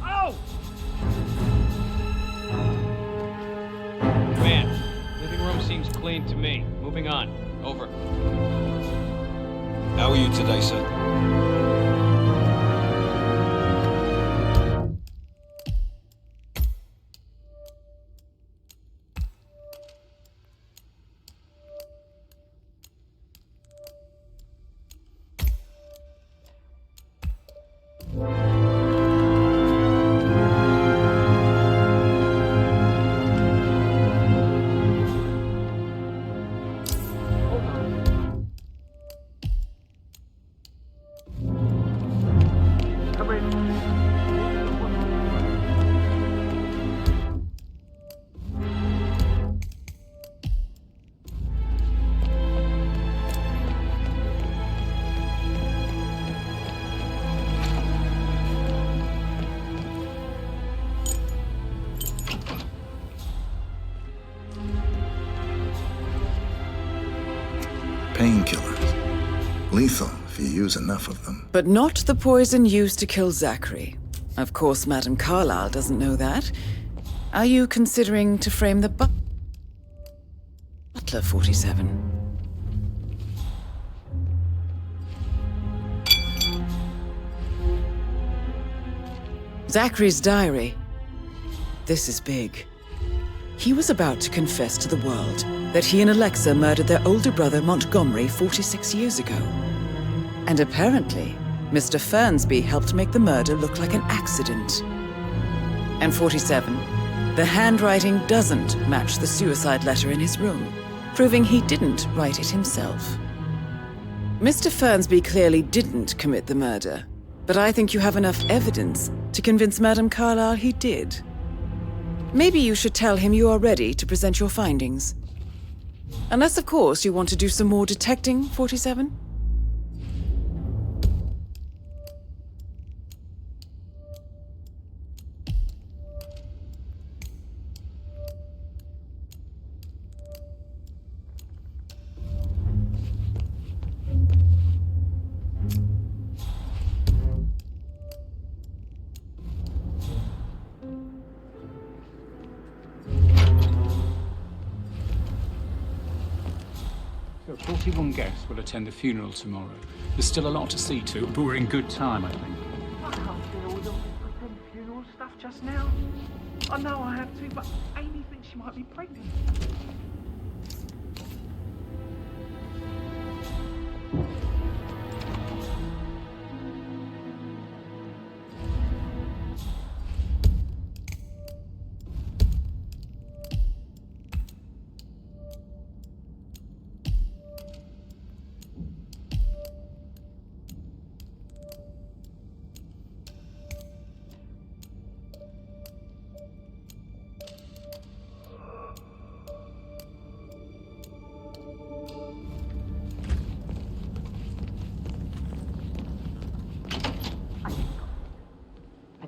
S13: Oh! Man, living room seems clean to me. Moving on. Over.
S5: How are you today, sir?
S1: Painkillers. Lethal if you use enough of them.
S3: But not the poison used to kill Zachary. Of course, Madame Carlyle doesn't know that. Are you considering to frame the butler, 47? Zachary's diary. This is big. He was about to confess to the world that he and Alexa murdered their older brother Montgomery 46 years ago. And apparently, Mr. Fernsby helped make the murder look like an accident. And 47, the handwriting doesn't match the suicide letter in his room, proving he didn't write it himself. Mr. Fernsby clearly didn't commit the murder, but I think you have enough evidence to convince Madame Carlyle he did. Maybe you should tell him you are ready to present your findings. Unless, of course, you want to do some more detecting, 47?
S10: So 41 guests will attend the funeral tomorrow. There's still a lot to see to, but we're in good time, I think.
S11: I can't deal with all this pretend funeral stuff just now. I know I have to, but Amy thinks she might be pregnant.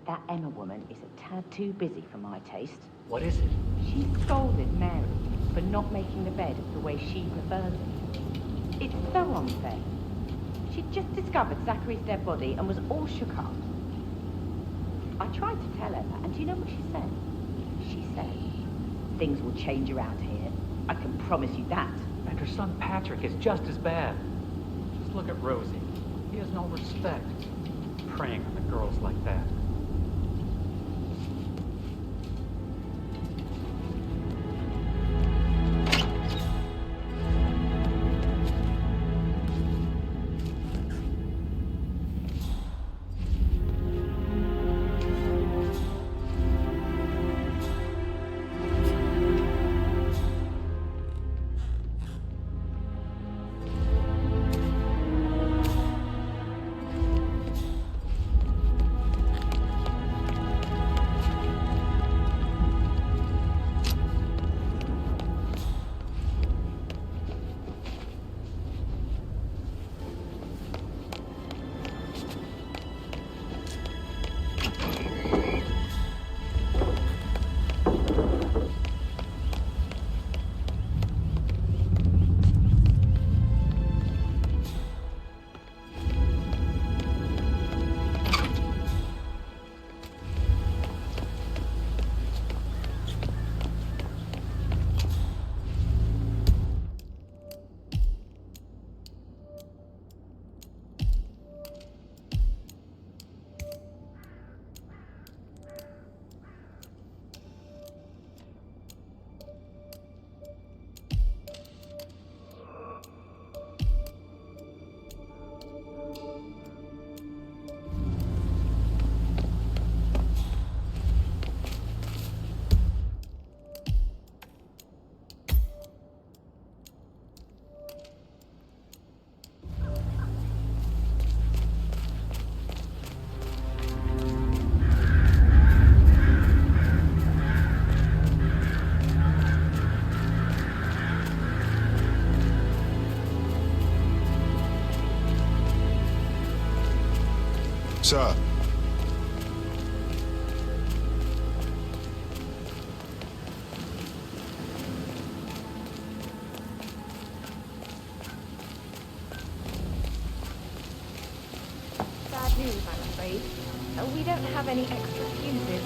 S15: That Emma woman is a tad too busy for my taste.
S13: What is it?
S15: She scolded Mary for not making the bed the way she prefers it. It's so unfair. She'd just discovered Zachary's dead body and was all shook up. I tried to tell Emma, and do you know what she said? She said, "Things will change around here. I can promise you that."
S16: And her son Patrick is just as bad. Just look at Rosie. He has no respect. Preying on the girls like that.
S17: Sir.
S6: Bad news, I'm afraid. We don't have any extra fuses.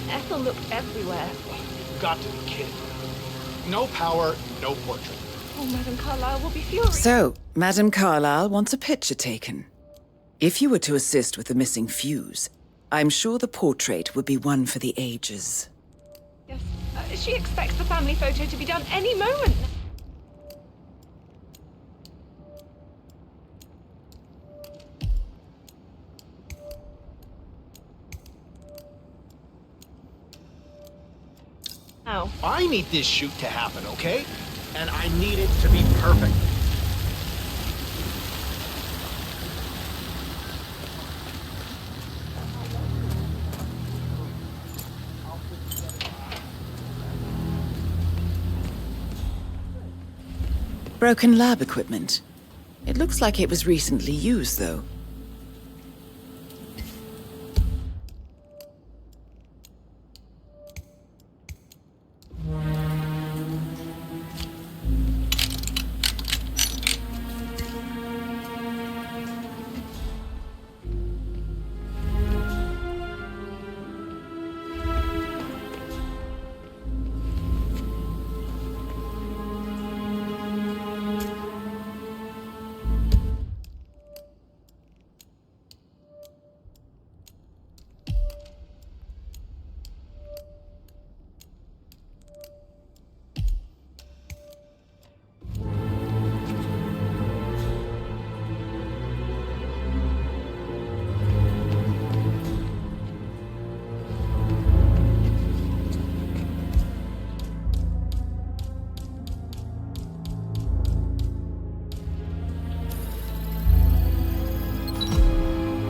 S6: Ethel looked everywhere.
S11: You've got to be kidding. No power, no portrait.
S6: Oh, Madame Carlyle will be furious.
S3: So, Madame Carlyle wants a picture taken. If you were to assist with the missing fuse, I'm sure the portrait would be one for the ages.
S6: Yes, she expects the family photo to be done any moment. Oh.
S11: I need this shoot to happen, okay? And I need it to be perfect.
S3: Broken lab equipment. It looks like it was recently used, though.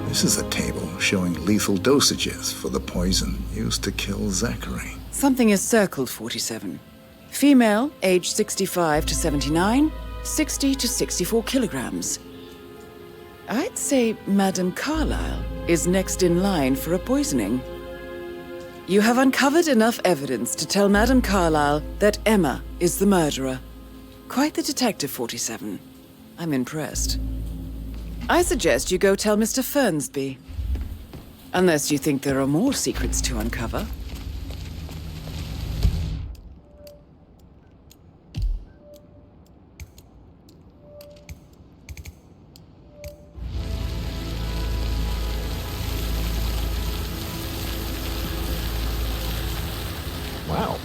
S1: This is a table showing lethal dosages for the poison used to kill Zachary.
S3: Something is circled, 47. Female, age 65 to 79, 60 to 64 kilograms. I'd say Madame Carlyle is next in line for a poisoning. You have uncovered enough evidence to tell Madame Carlyle that Emma is the murderer. Quite the detective, 47. I'm impressed. I suggest you go tell Mr. Fernsby. Unless you think there are more secrets to uncover.
S11: Wow.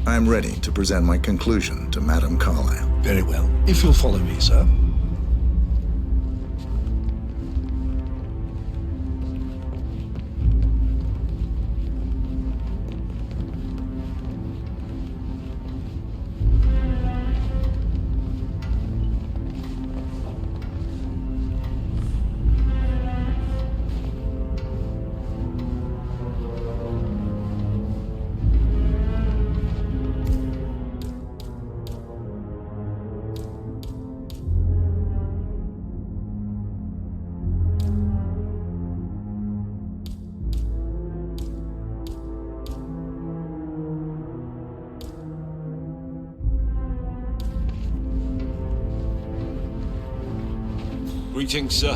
S1: I'm ready to present my conclusion to Madame Carlyle.
S8: Very well. If you'll follow me, sir.
S5: Greetings, sir.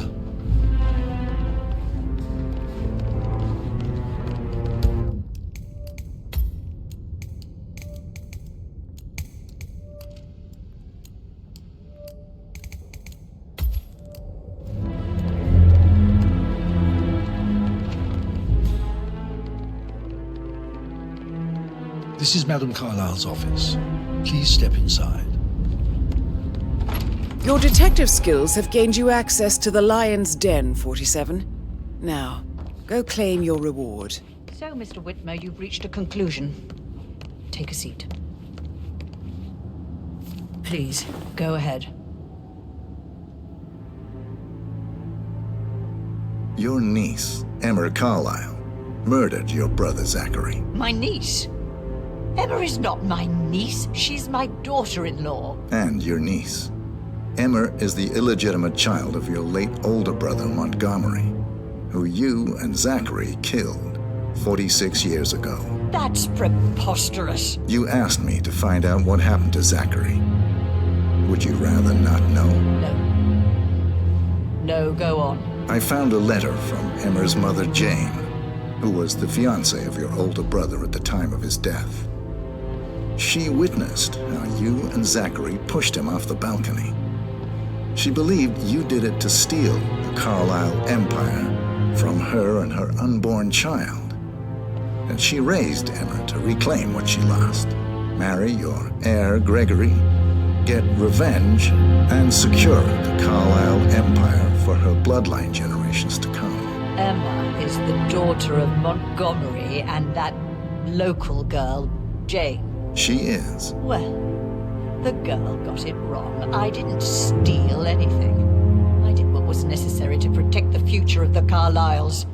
S8: This is Madame Carlyle's office. Please step inside.
S3: Your detective skills have gained you access to the Lion's Den, 47. Now, go claim your reward.
S7: So, Mr. Whitmer, you've reached a conclusion. Take a seat. Please, go ahead.
S1: Your niece, Emma Carlyle, murdered your brother Zachary.
S7: My niece? Emma is not my niece. She's my daughter-in-law.
S1: And your niece. Emma is the illegitimate child of your late older brother Montgomery, who you and Zachary killed 46 years ago.
S7: That's preposterous.
S1: You asked me to find out what happened to Zachary. Would you rather not know?
S7: No. No, go on.
S1: I found a letter from Emma's mother, Jane, who was the fiancée of your older brother at the time of his death. She witnessed how you and Zachary pushed him off the balcony. She believed you did it to steal the Carlyle empire from her and her unborn child. And she raised Emma to reclaim what she lost, marry your heir Gregory, get revenge, and secure the Carlyle empire for her bloodline generations to come.
S7: Emma is the daughter of Montgomery and that local girl, Jane.
S1: She is.
S7: Well, the girl got it wrong. I didn't steal anything. I did what was necessary to protect the future of the Carlyles.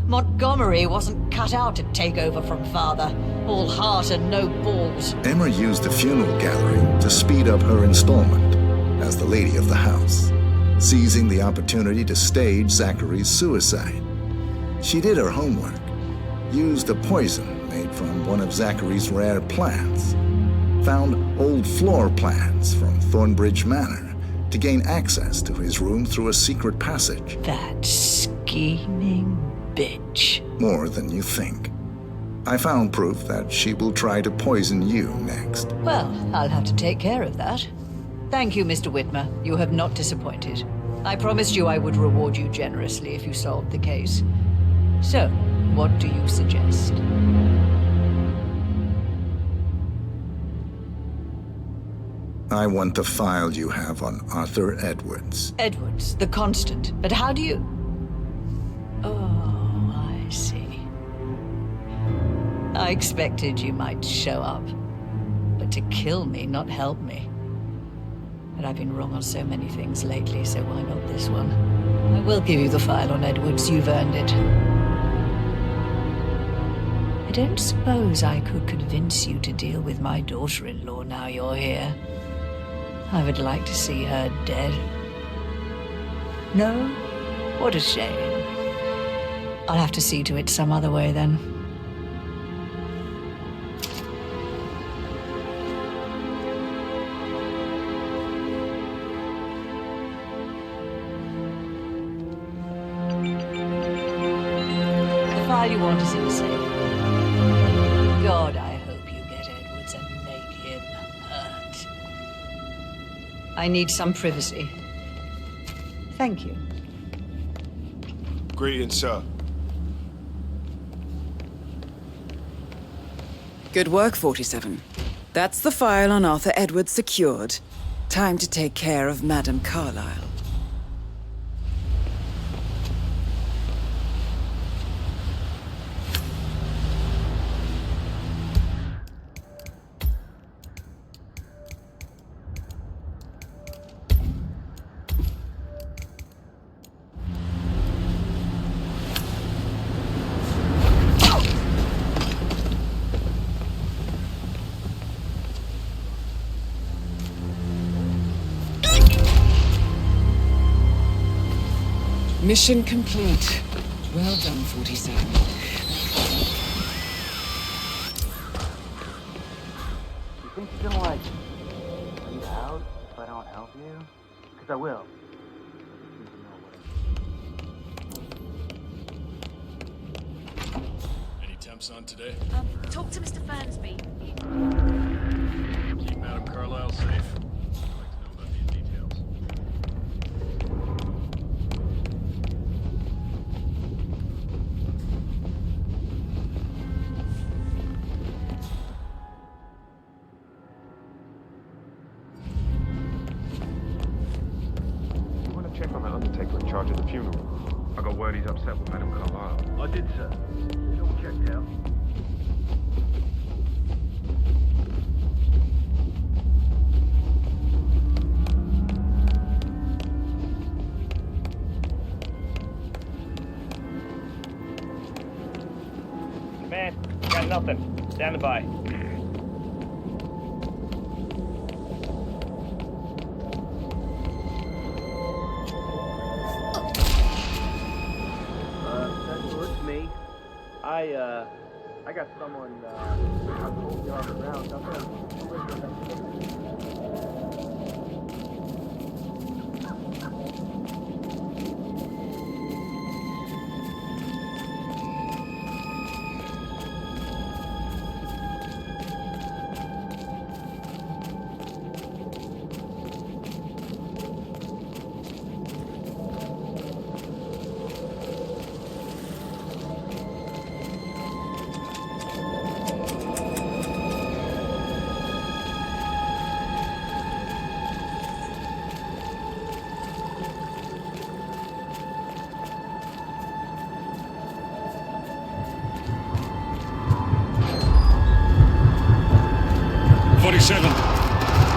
S7: Montgomery wasn't cut out to take over from father. All heart and no balls.
S1: Emma used the funeral gathering to speed up her installment as the lady of the house, seizing the opportunity to stage Zachary's suicide. She did her homework, used a poison made from one of Zachary's rare plants, found old floor plans from Thornbridge Manor to gain access to his room through a secret passage.
S7: That scheming bitch.
S1: More than you think. I found proof that she will try to poison you next.
S7: Well, I'll have to take care of that. Thank you, Mr. Whitmer. You have not disappointed. I promised you I would reward you generously if you solved the case. So, what do you suggest?
S1: I want the file you have on Arthur Edwards.
S7: Edwards, the Constant. But how do you... Oh, I see. I expected you might show up. But to kill me, not help me. But I've been wrong on so many things lately, so why not this one? I will give you the file on Edwards. You've earned it. I don't suppose I could convince you to deal with my daughter-in-law now you're here. I would like to see her dead. No? What a shame. I'll have to see to it some other way then. The file you want is in the safe. God, I hope you get Edwards and make him hurt. I need some privacy. Thank you.
S5: Greetings, sir.
S3: Good work, 47. That's the file on Arthur Edwards secured. Time to take care of Madame Carlyle. Mission complete. Well done, 47.
S16: You think you're gonna, bleed out if I don't help you? Because I will.
S5: stamps on today?
S9: Talk to Mr. Fernsby.
S5: Keep Madame Carlyle safe. I'd like to know about these details.
S14: You want to check on that undertaker in charge of the funeral? I got word he's upset with Madame Carlyle.
S11: I did, sir. It's all checked out.
S13: Man, got nothing. Standing by.
S4: Central, it's me. I got someone, I told you on the ground.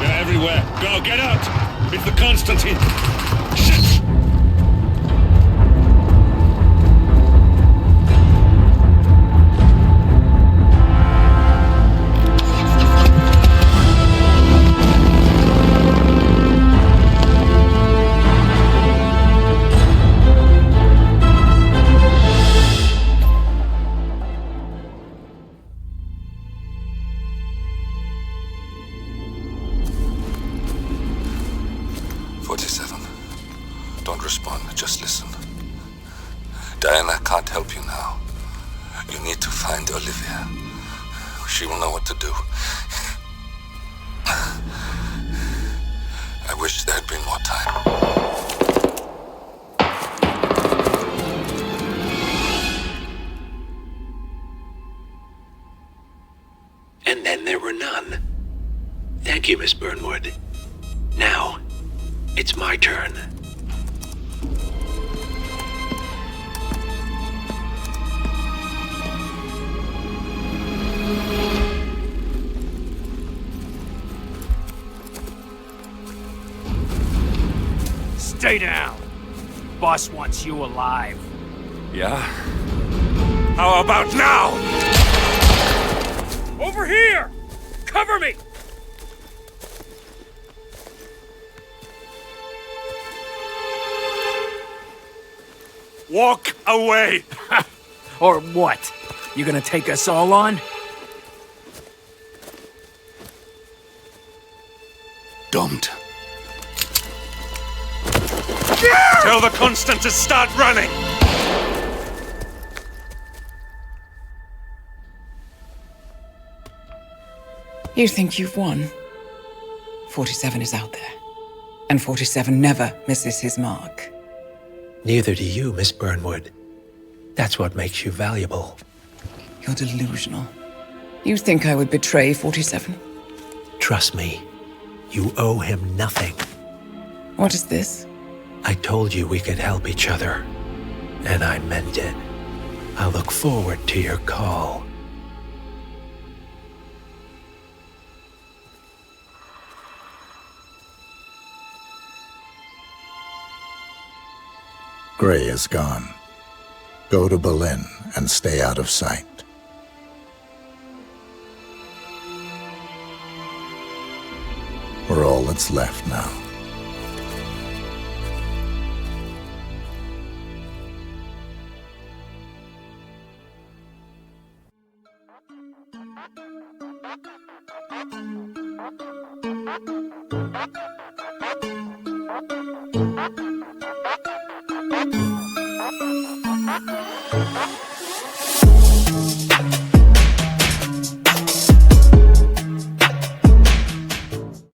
S5: They're everywhere. Go, get out! It's the Constantine! Shit!
S2: Don't respond, just listen. Diana can't help you now. You need to find Olivia. She will know what to do. I wish there had been more time.
S17: And then there were none. Thank you, Miss Burnwood. Now, it's my turn.
S18: Stay down. Boss wants you alive.
S2: Yeah?
S18: How about now? Over here! Cover me! Walk away! Or what? You gonna take us all on?
S2: Don't.
S18: Tell the Constant to start running!
S3: You think you've won? 47 is out there. And 47 never misses his mark.
S17: Neither do you, Miss Burnwood. That's what makes you valuable.
S3: You're delusional. You think I would betray 47?
S17: Trust me, you owe him nothing.
S3: What is this?
S17: I told you we could help each other, and I meant it. I look forward to your call.
S1: Gray is gone. Go to Berlin and stay out of sight. We're all that's left now.